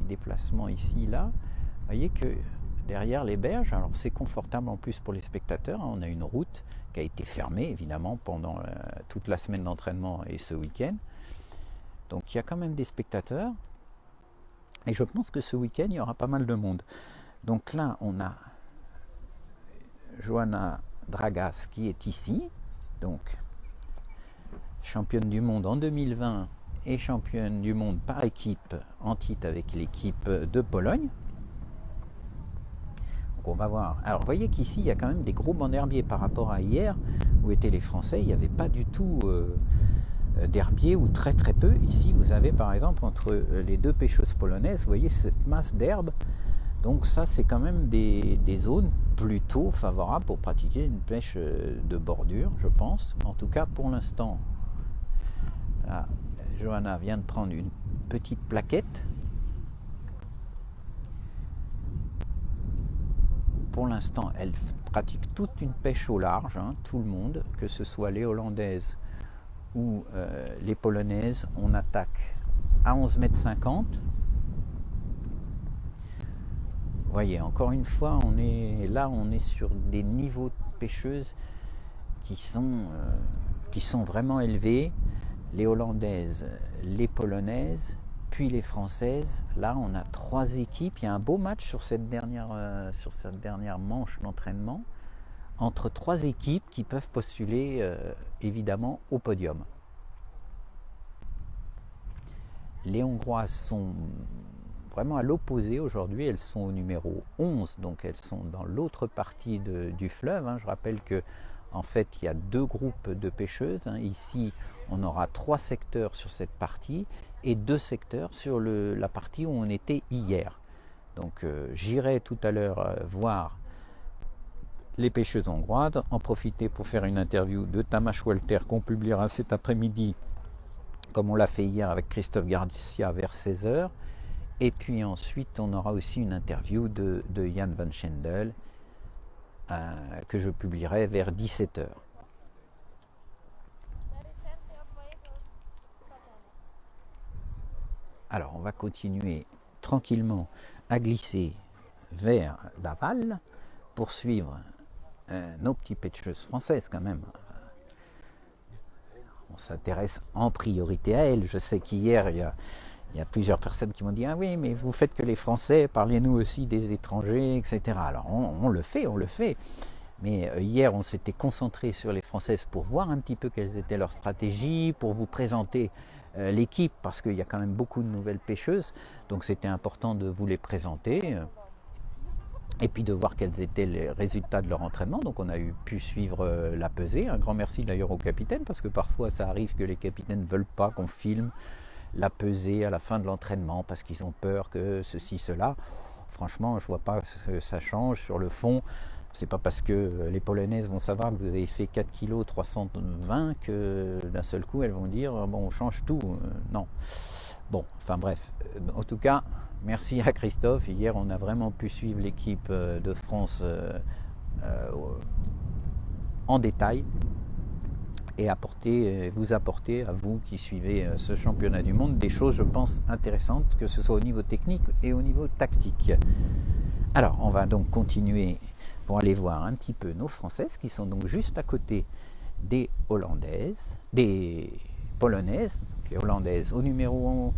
déplacement ici, là, vous voyez que derrière les berges, alors c'est confortable en plus pour les spectateurs, hein. On a une route qui a été fermée évidemment pendant toute la semaine d'entraînement et ce week-end. Donc il y a quand même des spectateurs. Et je pense que ce week-end, il y aura pas mal de monde. Donc là, on a Joanna Dragas qui est ici. Donc championne du monde en 2020 et championne du monde par équipe en titre avec l'équipe de Pologne. Donc on va voir. Alors vous voyez qu'ici il y a quand même des gros bancs d'herbiers par rapport à hier où étaient les Français. Il n'y avait pas du tout d'herbiers ou très très peu. Ici vous avez par exemple entre les deux pêcheuses polonaises, vous voyez cette masse d'herbe. Donc ça c'est quand même des zones plutôt favorables pour pratiquer une pêche de bordure, je pense. En tout cas pour l'instant, Joanna vient de prendre une petite plaquette. Pour l'instant, elle pratique toute une pêche au large, hein, tout le monde, que ce soit les Hollandaises ou les Polonaises. On attaque à 11,50 m. Vous voyez, encore une fois, on est sur des niveaux de pêcheuses qui sont vraiment élevés. Les Hollandaises, les Polonaises, puis les Françaises. Là, on a 3 équipes. Il y a un beau match sur cette dernière manche d'entraînement entre 3 équipes qui peuvent postuler évidemment au podium. Les Hongroises sont vraiment à l'opposé aujourd'hui. Elles sont au numéro 11, donc elles sont dans l'autre partie du fleuve, hein. Je rappelle que en fait, il y a 2 groupes de pêcheuses, hein. Ici, on aura 3 secteurs sur cette partie et 2 secteurs sur la partie où on était hier. Donc, j'irai tout à l'heure voir les pêcheuses hongroises, en profiter pour faire une interview de Tamás Walter qu'on publiera cet après-midi, comme on l'a fait hier avec Christophe Garcia vers 16 h. Et puis ensuite, on aura aussi une interview de Jan van Schendel que je publierai vers 17 h. Alors, on va continuer tranquillement à glisser vers Laval pour suivre nos petites pêcheuses françaises quand même. On s'intéresse en priorité à elles. Je sais qu'hier, il y a plusieurs personnes qui m'ont dit « Ah oui, mais vous faites que les Français, parlez-nous aussi des étrangers, etc. » Alors, on le fait. Mais hier, on s'était concentré sur les Françaises pour voir un petit peu quelles étaient leurs stratégies, pour vous présenter l'équipe, parce qu'il y a quand même beaucoup de nouvelles pêcheuses. Donc, c'était important de vous les présenter. Et puis de voir quels étaient les résultats de leur entraînement. Donc on a pu suivre la pesée. Un grand merci d'ailleurs au capitaine, parce que parfois ça arrive que les capitaines ne veulent pas qu'on filme la pesée à la fin de l'entraînement, parce qu'ils ont peur que ceci, cela. Franchement, je ne vois pas que ça change sur le fond. C'est pas parce que les Polonaises vont savoir que vous avez fait 4 kg 320 que d'un seul coup elles vont dire bon, on change tout. Non. Bon, enfin bref. En tout cas, merci à Christophe. Hier, on a vraiment pu suivre l'équipe de France en détail et vous apporter à vous qui suivez ce championnat du monde des choses, je pense, intéressantes, que ce soit au niveau technique et au niveau tactique. Alors, on va donc continuer pour aller voir un petit peu nos Françaises qui sont donc juste à côté des Hollandaises, des Polonaises, les Hollandaises au numéro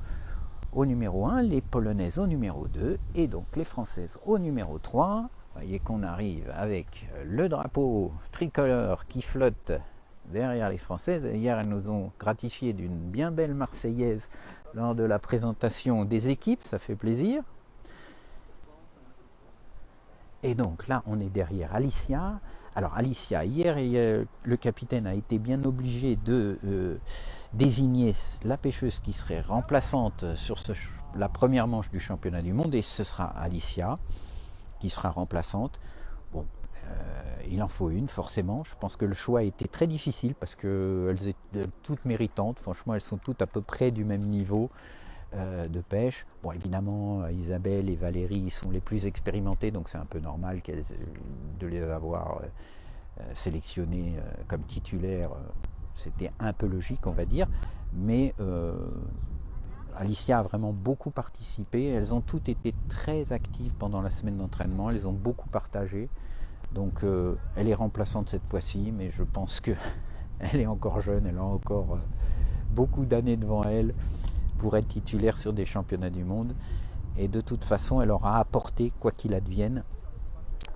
1, les Polonaises au numéro 2 et donc les Françaises au numéro 3. Vous voyez qu'on arrive avec le drapeau tricolore qui flotte derrière les Françaises. Hier, elles nous ont gratifié d'une bien belle Marseillaise lors de la présentation des équipes, ça fait plaisir. Et donc là, on est derrière Alicia. Alors Alicia, hier, le capitaine a été bien obligé de désigner la pêcheuse qui serait remplaçante sur la première manche du championnat du monde, et ce sera Alicia qui sera remplaçante. Bon, il en faut une forcément. Je pense que le choix a été très difficile parce qu'elles étaient toutes méritantes. Franchement, elles sont toutes à peu près du même niveau de pêche. Bon, évidemment, Isabelle et Valérie sont les plus expérimentées, donc c'est un peu normal de les avoir sélectionnées comme titulaires. C'était un peu logique, on va dire, mais Alicia a vraiment beaucoup participé. Elles ont toutes été très actives pendant la semaine d'entraînement, elles ont beaucoup partagé. Donc elle est remplaçante cette fois-ci, mais je pense qu'elle est encore jeune, elle a encore beaucoup d'années devant elle pour être titulaire sur des championnats du monde. Et de toute façon, elle aura apporté, quoi qu'il advienne,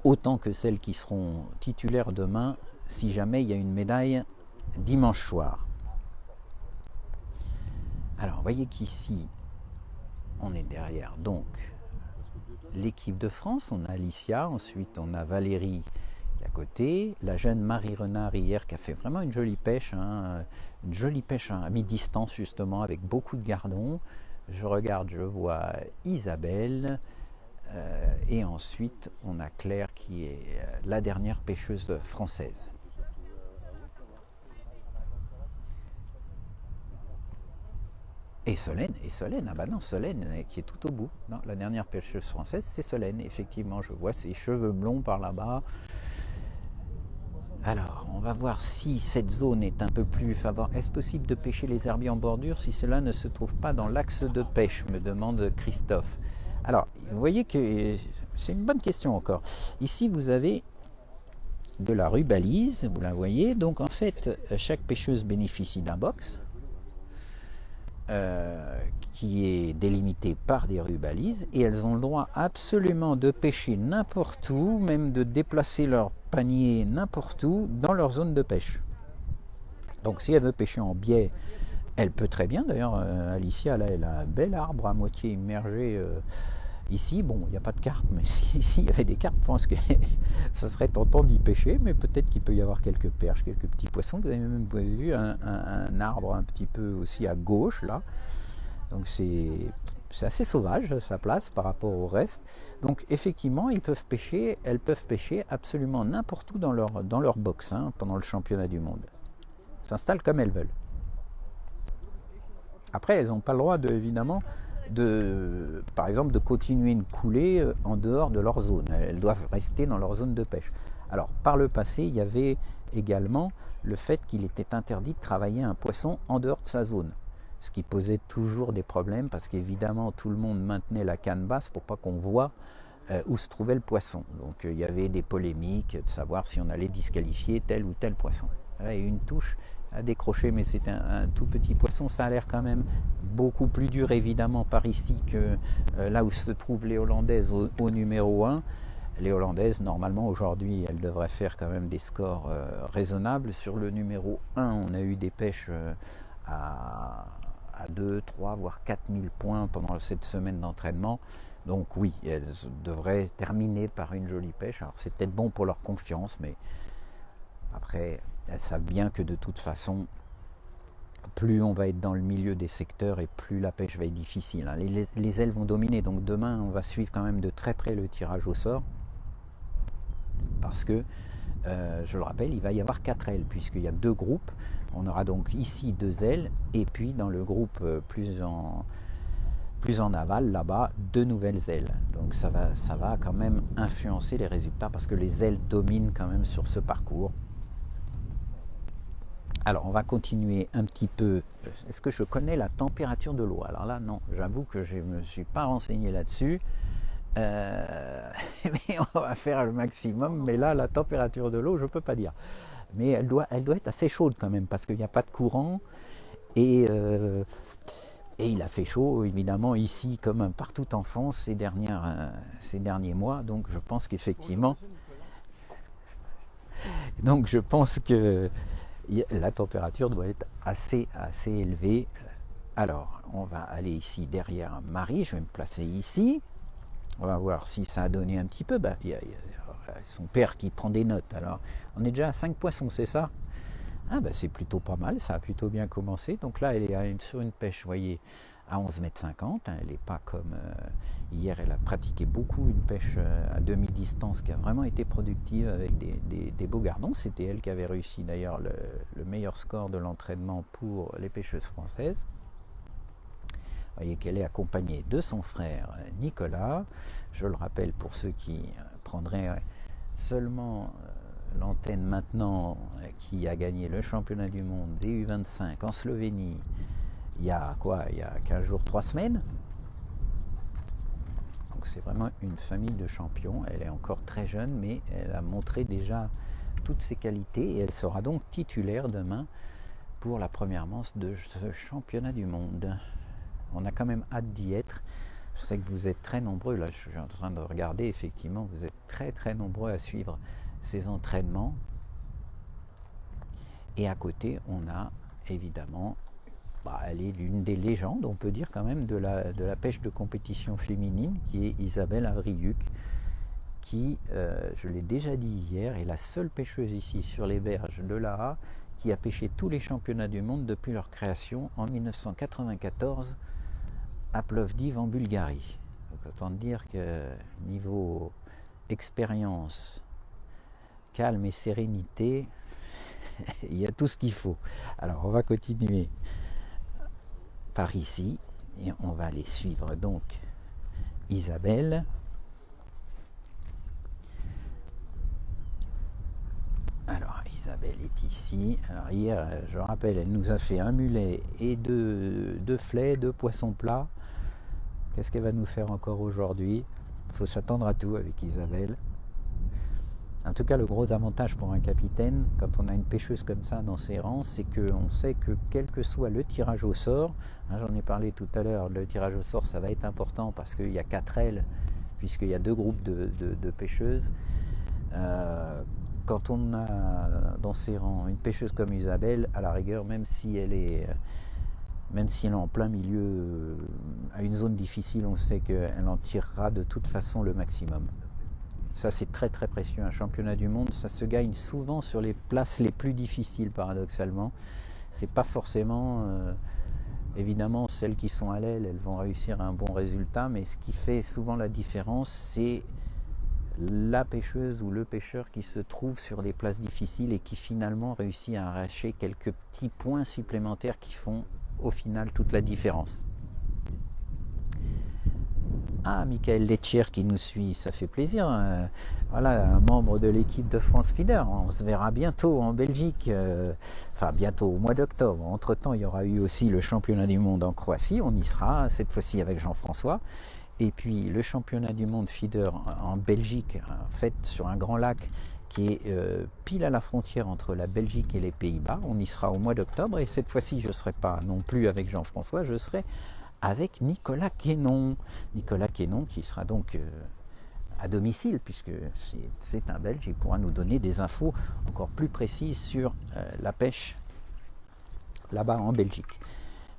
autant que celles qui seront titulaires demain, si jamais il y a une médaille dimanche soir. Alors, vous voyez qu'ici, on est derrière donc l'équipe de France. On a Alicia, ensuite on a Valérie qui est à côté, la jeune Marie Renard hier qui a fait vraiment une jolie pêche, une jolie pêche à mi-distance justement avec beaucoup de gardons. Je regarde, je vois Isabelle et ensuite on a Claire qui est la dernière pêcheuse française. Et Solène, ah bah non, Solène qui est tout au bout. Non, la dernière pêcheuse française, c'est Solène. Effectivement, je vois ses cheveux blonds par là-bas. Alors, on va voir si cette zone est un peu plus favorable. Est-ce possible de pêcher les herbiers en bordure si cela ne se trouve pas dans l'axe de pêche, me demande Christophe. Alors, vous voyez que c'est une bonne question encore. Ici, vous avez de la rubalise, vous la voyez. Donc, en fait, chaque pêcheuse bénéficie d'un box. Qui est délimité par des rubalises, et elles ont le droit absolument de pêcher n'importe où, même de déplacer leur panier n'importe où dans leur zone de pêche. Donc si elle veut pêcher en biais, elle peut très bien. D'ailleurs Alicia là, elle a un bel arbre à moitié immergé ici. Bon, il n'y a pas de carpe, mais s'il y avait des carpes, je pense que ça serait tentant d'y pêcher, mais peut-être qu'il peut y avoir quelques perches, quelques petits poissons. Vous avez vu un arbre un petit peu aussi à gauche là, Donc c'est assez sauvage sa place par rapport au reste. Donc effectivement, elles peuvent pêcher absolument n'importe où dans leur box hein, pendant le championnat du monde. Elles s'installent comme elles veulent. Après, elles n'ont pas le droit, évidemment, par exemple, de continuer une coulée en dehors de leur zone. Elles doivent rester dans leur zone de pêche. Alors, par le passé, il y avait également le fait qu'il était interdit de travailler un poisson en dehors de sa zone. Ce qui posait toujours des problèmes parce qu'évidemment, tout le monde maintenait la canne basse pour pas qu'on voit où se trouvait le poisson. Donc, il y avait des polémiques de savoir si on allait disqualifier tel ou tel poisson. Là, il y a une touche à décrocher, mais c'est un tout petit poisson. Ça a l'air quand même beaucoup plus dur, évidemment, par ici que là où se trouvent les Hollandaises au numéro 1. Les Hollandaises, normalement, aujourd'hui, elles devraient faire quand même des scores raisonnables. Sur le numéro 1, on a eu des pêches à 2, 3, voire 4000 points pendant cette semaine d'entraînement. Donc oui, elles devraient terminer par une jolie pêche. Alors c'est peut-être bon pour leur confiance, mais après, elles savent bien que de toute façon, plus on va être dans le milieu des secteurs et plus la pêche va être difficile. Les ailes vont dominer, donc demain, on va suivre quand même de très près le tirage au sort. Parce que, je le rappelle, il va y avoir 4 ailes, puisqu'il y a 2 groupes. On aura donc ici 2 ailes, et puis dans le groupe plus en aval, là-bas, 2 nouvelles ailes. Donc ça va quand même influencer les résultats, parce que les ailes dominent quand même sur ce parcours. Alors, on va continuer un petit peu. Est-ce que je connais la température de l'eau? Alors là, non, j'avoue que je ne me suis pas renseigné là-dessus. Mais on va faire le maximum. Mais là, la température de l'eau, je ne peux pas dire. Mais elle doit être assez chaude quand même, parce qu'il n'y a pas de courant. Et il a fait chaud, évidemment, ici, comme partout en France ces derniers mois. Donc, je pense qu'effectivement... Donc, je pense que la température doit être assez élevée. Alors, on va aller ici derrière Marie. Je vais me placer ici. On va voir si ça a donné un petit peu. Il y a son père qui prend des notes. Alors, on est déjà à 5 poissons, c'est ça? Ah c'est plutôt pas mal, ça a plutôt bien commencé. Donc là, elle est sur une pêche, vous voyez, à 11,50 m. Elle n'est pas comme hier, elle a pratiqué beaucoup une pêche à demi-distance qui a vraiment été productive avec des beaux gardons. C'était elle qui avait réussi d'ailleurs le meilleur score de l'entraînement pour les pêcheuses françaises. Vous voyez qu'elle est accompagnée de son frère Nicolas. Je le rappelle pour ceux qui prendraient seulement l'antenne maintenant, qui a gagné le championnat du monde des U25 en Slovénie il y a 15 jours, 3 semaines. Donc c'est vraiment une famille de champions. Elle est encore très jeune, mais elle a montré déjà toutes ses qualités et elle sera donc titulaire demain pour la première manche de ce championnat du monde. On a quand même hâte d'y être. Je sais que vous êtes très nombreux, là je suis en train de regarder, effectivement vous êtes très nombreux à suivre ces entraînements. Et à côté on a évidemment, elle est l'une des légendes, on peut dire quand même, de la pêche de compétition féminine, qui est Isabelle Avriuc, qui, je l'ai déjà dit hier, est la seule pêcheuse ici sur les berges de l'Aa qui a pêché tous les championnats du monde depuis leur création en 1994 à Plovdiv en Bulgarie. Donc autant dire que niveau expérience, calme et sérénité, il y a tout ce qu'il faut. Alors on va continuer par ici et on va aller suivre donc Isabelle. Alors Isabelle est ici. Alors hier, je rappelle, elle nous a fait un mulet et deux flets, 2 poissons plats. Qu'est-ce qu'elle va nous faire encore aujourd'hui? Il faut s'attendre à tout avec Isabelle. En tout cas, le gros avantage pour un capitaine, quand on a une pêcheuse comme ça dans ses rangs, c'est qu'on sait que quel que soit le tirage au sort, j'en ai parlé tout à l'heure, le tirage au sort, ça va être important parce qu'il y a 4 ailes, puisqu'il y a 2 groupes de pêcheuses. Quand on a dans ses rangs une pêcheuse comme Isabelle, à la rigueur, même si elle est en plein milieu, à une zone difficile, on sait qu'elle en tirera de toute façon le maximum. Ça, c'est très précieux. Un championnat du monde, ça se gagne souvent sur les places les plus difficiles, paradoxalement. C'est pas forcément Évidemment, celles qui sont à l'aile, elles vont réussir un bon résultat, mais ce qui fait souvent la différence, c'est la pêcheuse ou le pêcheur qui se trouve sur des places difficiles et qui finalement réussit à arracher quelques petits points supplémentaires qui font au final toute la différence. Ah, Michael Letcher qui nous suit, ça fait plaisir. Voilà, un membre de l'équipe de France Feeder. On se verra bientôt en Belgique, enfin bientôt au mois d'octobre. Entre-temps, il y aura eu aussi le championnat du monde en Croatie. On y sera, cette fois-ci avec Jean-François. Et puis le championnat du monde Feeder en Belgique, en fait sur un grand lac qui est pile à la frontière entre la Belgique et les Pays-Bas. On y sera au mois d'octobre et cette fois-ci je ne serai pas non plus avec Jean-François, je serai avec Nicolas Quénon. Nicolas Quénon qui sera donc à domicile puisque c'est un Belge, il pourra nous donner des infos encore plus précises sur la pêche là-bas en Belgique.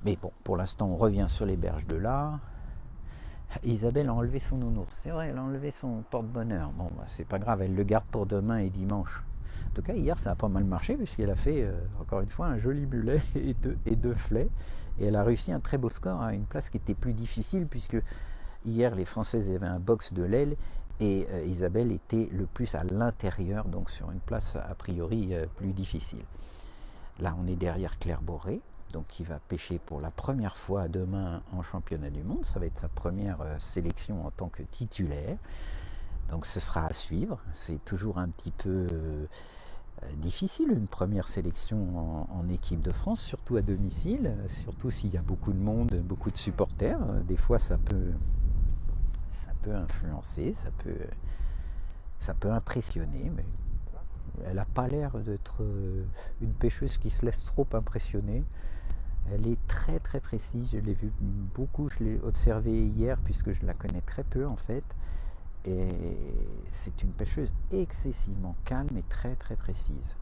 Mais bon, pour l'instant on revient sur les berges de l'Ar. Isabelle a enlevé son nounours, c'est vrai, elle a enlevé son porte-bonheur. Bon, bah, c'est pas grave, elle le garde pour demain et dimanche. En tout cas, hier, ça a pas mal marché puisqu'elle a fait, encore une fois, un joli mulet et deux flets. Et elle a réussi un très beau score à une place qui était plus difficile puisque hier, les Françaises avaient un box de l'aile et Isabelle était le plus à l'intérieur, donc sur une place a priori plus difficile. Là, on est derrière Claire Boré, donc qui va pêcher pour la première fois demain en championnat du monde. Ça va être sa première sélection en tant que titulaire. Donc ce sera à suivre. C'est toujours un petit peu difficile une première sélection en équipe de France, surtout à domicile, surtout s'il y a beaucoup de monde, beaucoup de supporters. Des fois ça peut influencer, ça peut impressionner, mais elle n'a pas l'air d'être une pêcheuse qui se laisse trop impressionner. Elle est très très précise, je l'ai vu beaucoup, je l'ai observé hier puisque je la connais très peu en fait. Et c'est une pêcheuse excessivement calme et très très précise,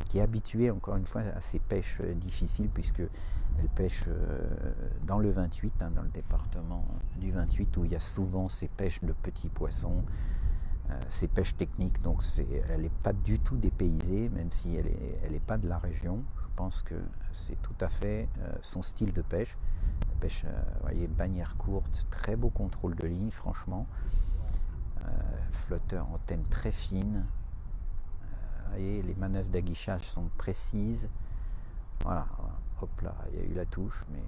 qui est habituée encore une fois à ces pêches difficiles puisque elle pêche dans le 28, hein, dans le département du 28 où il y a souvent ces pêches de petits poissons, ces pêches techniques, donc elle n'est pas du tout dépaysée, même si elle est pas de la région. Je pense que c'est tout à fait son style de pêche. Pêche, voyez, bannière courte, très beau contrôle de ligne, franchement. Flotteur, antenne très fine. Voyez, les manœuvres d'aguichage sont précises. Voilà, hop là, il y a eu la touche, mais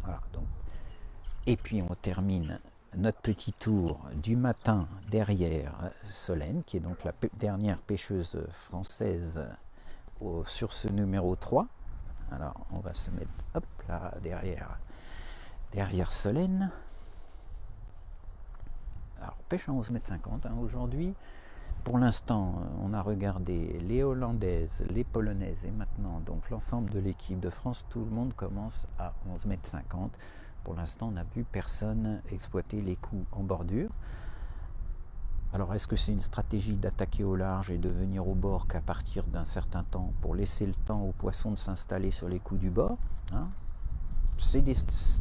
voilà. Donc, et puis on termine notre petit tour du matin derrière Solène, qui est donc la dernière pêcheuse française sur ce numéro 3. Alors on va se mettre hop là derrière Solène. Alors pêche à 11,50 m aujourd'hui. Pour l'instant, on a regardé les Hollandaises, les Polonaises et maintenant donc l'ensemble de l'équipe de France. Tout le monde commence à 11,50 m. Pour l'instant, on n'a vu personne exploiter les coups en bordure. Alors, est-ce que c'est une stratégie d'attaquer au large et de venir au bord qu'à partir d'un certain temps pour laisser le temps aux poissons de s'installer sur les coups du bord, hein?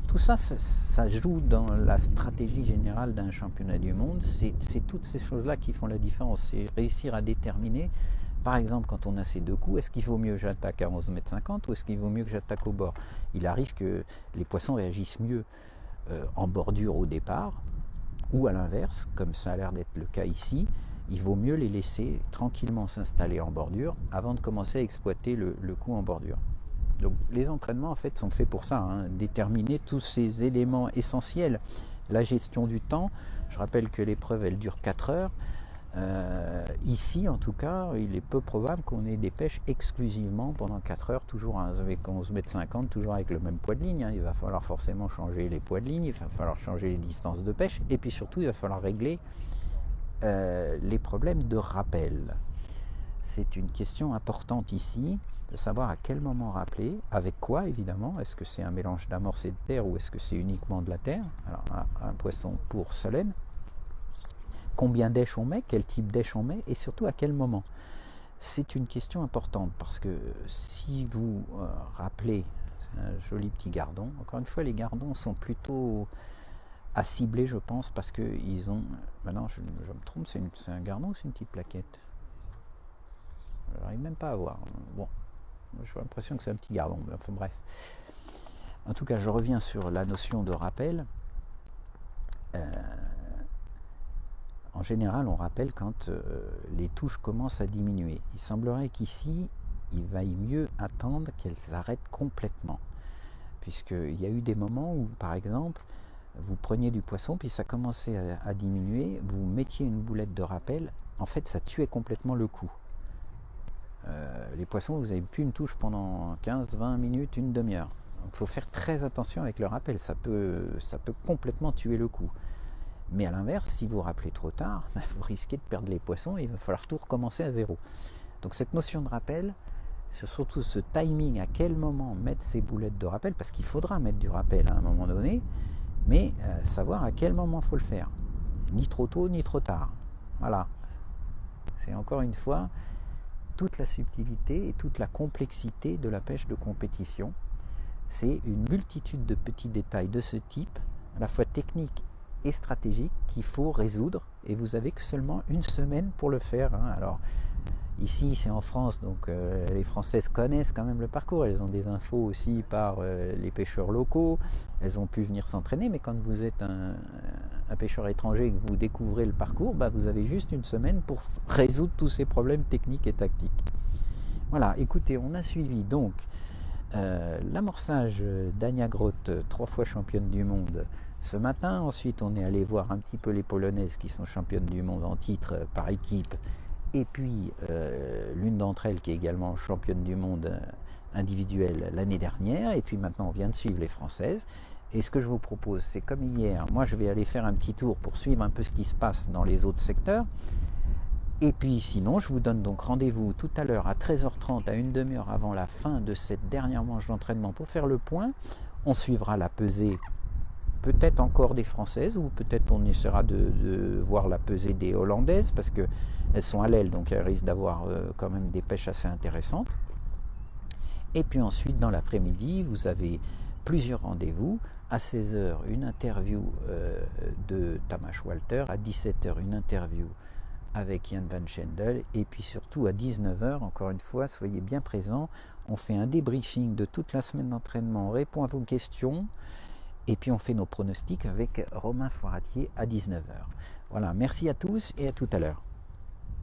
Tout ça, ça joue dans la stratégie générale d'un championnat du monde. C'est toutes ces choses-là qui font la différence. C'est réussir à déterminer, par exemple, quand on a ces deux coups, est-ce qu'il vaut mieux que j'attaque à 11,50 m ou est-ce qu'il vaut mieux que j'attaque au bord? Il arrive que les poissons réagissent mieux en bordure au départ, ou à l'inverse, comme ça a l'air d'être le cas ici. Il vaut mieux les laisser tranquillement s'installer en bordure avant de commencer à exploiter le coup en bordure. Donc les entraînements en fait sont faits pour ça, hein, déterminer tous ces éléments essentiels. La gestion du temps, je rappelle que l'épreuve elle dure 4 heures. Ici en tout cas, il est peu probable qu'on ait des pêches exclusivement pendant 4 heures, toujours avec 11,50 m, toujours avec le même poids de ligne, hein. Il va falloir forcément changer les poids de ligne, il va falloir changer les distances de pêche et puis surtout il va falloir régler les problèmes de rappel. C'est une question importante ici, de savoir à quel moment rappeler, avec quoi évidemment, est-ce que c'est un mélange d'amorce et de terre ou est-ce que c'est uniquement de la terre? Alors un poisson pour Solène, combien d'èches on met, quel type d'èche on met et surtout à quel moment? C'est une question importante parce que si vous rappelez, c'est un joli petit gardon, encore une fois les gardons sont plutôt à cibler je pense parce qu'ils ont, maintenant je me trompe, c'est un gardon ou c'est une petite plaquette? Je n'arrive même pas à voir. Bon, J'ai l'impression que c'est un petit gardon, mais enfin bref. En tout cas, je reviens sur la notion de rappel. En général, on rappelle quand les touches commencent à diminuer. Il semblerait qu'ici, il vaille mieux attendre qu'elles s'arrêtent complètement. Puisqu'il y a eu des moments où, par exemple, vous preniez du poisson, puis ça commençait à diminuer, vous mettiez une boulette de rappel, en fait ça tuait complètement le coup. Les poissons, vous n'avez plus une touche pendant 15-20 minutes, une demi-heure. Donc il faut faire très attention avec le rappel, ça peut complètement tuer le coup. Mais à l'inverse, si vous rappelez trop tard, vous risquez de perdre les poissons et il va falloir tout recommencer à zéro. Donc cette notion de rappel, c'est surtout ce timing, à quel moment mettre ces boulettes de rappel, parce qu'il faudra mettre du rappel à un moment donné, mais savoir à quel moment il faut le faire. Ni trop tôt, ni trop tard. Voilà. C'est encore une fois toute la subtilité et toute la complexité de la pêche de compétition. C'est une multitude de petits détails de ce type, à la fois techniques et stratégiques, qu'il faut résoudre, et vous avez que seulement une semaine pour le faire. Alors, ici, c'est en France, donc les Françaises connaissent quand même le parcours. Elles ont des infos aussi par les pêcheurs locaux. Elles ont pu venir s'entraîner, mais quand vous êtes un pêcheur étranger et que vous découvrez le parcours, vous avez juste une semaine pour résoudre tous ces problèmes techniques et tactiques. Voilà, écoutez, on a suivi donc l'amorçage d'Ania Groth, 3 fois championne du monde, ce matin. Ensuite, on est allé voir un petit peu les Polonaises qui sont championnes du monde en titre par équipe. Et puis, l'une d'entre elles qui est également championne du monde individuelle l'année dernière. Et puis maintenant, on vient de suivre les Françaises. Et ce que je vous propose, c'est comme hier, moi je vais aller faire un petit tour pour suivre un peu ce qui se passe dans les autres secteurs. Et puis sinon, je vous donne donc rendez-vous tout à l'heure à 13h30, à une demi-heure avant la fin de cette dernière manche d'entraînement pour faire le point. On suivra la pesée, peut-être encore des Françaises, ou peut-être on essaiera de voir la pesée des Hollandaises, parce qu'elles sont à l'aile, donc elles risquent d'avoir quand même des pêches assez intéressantes. Et puis ensuite, dans l'après-midi, vous avez plusieurs rendez-vous. À 16h, une interview de Tamas Walter. À 17h, une interview avec Jan van Schendel, et puis surtout à 19h, encore une fois, soyez bien présents, on fait un débriefing de toute la semaine d'entraînement, on répond à vos questions, et puis on fait nos pronostics avec Romain Foiratier à 19h. Voilà, merci à tous et à tout à l'heure.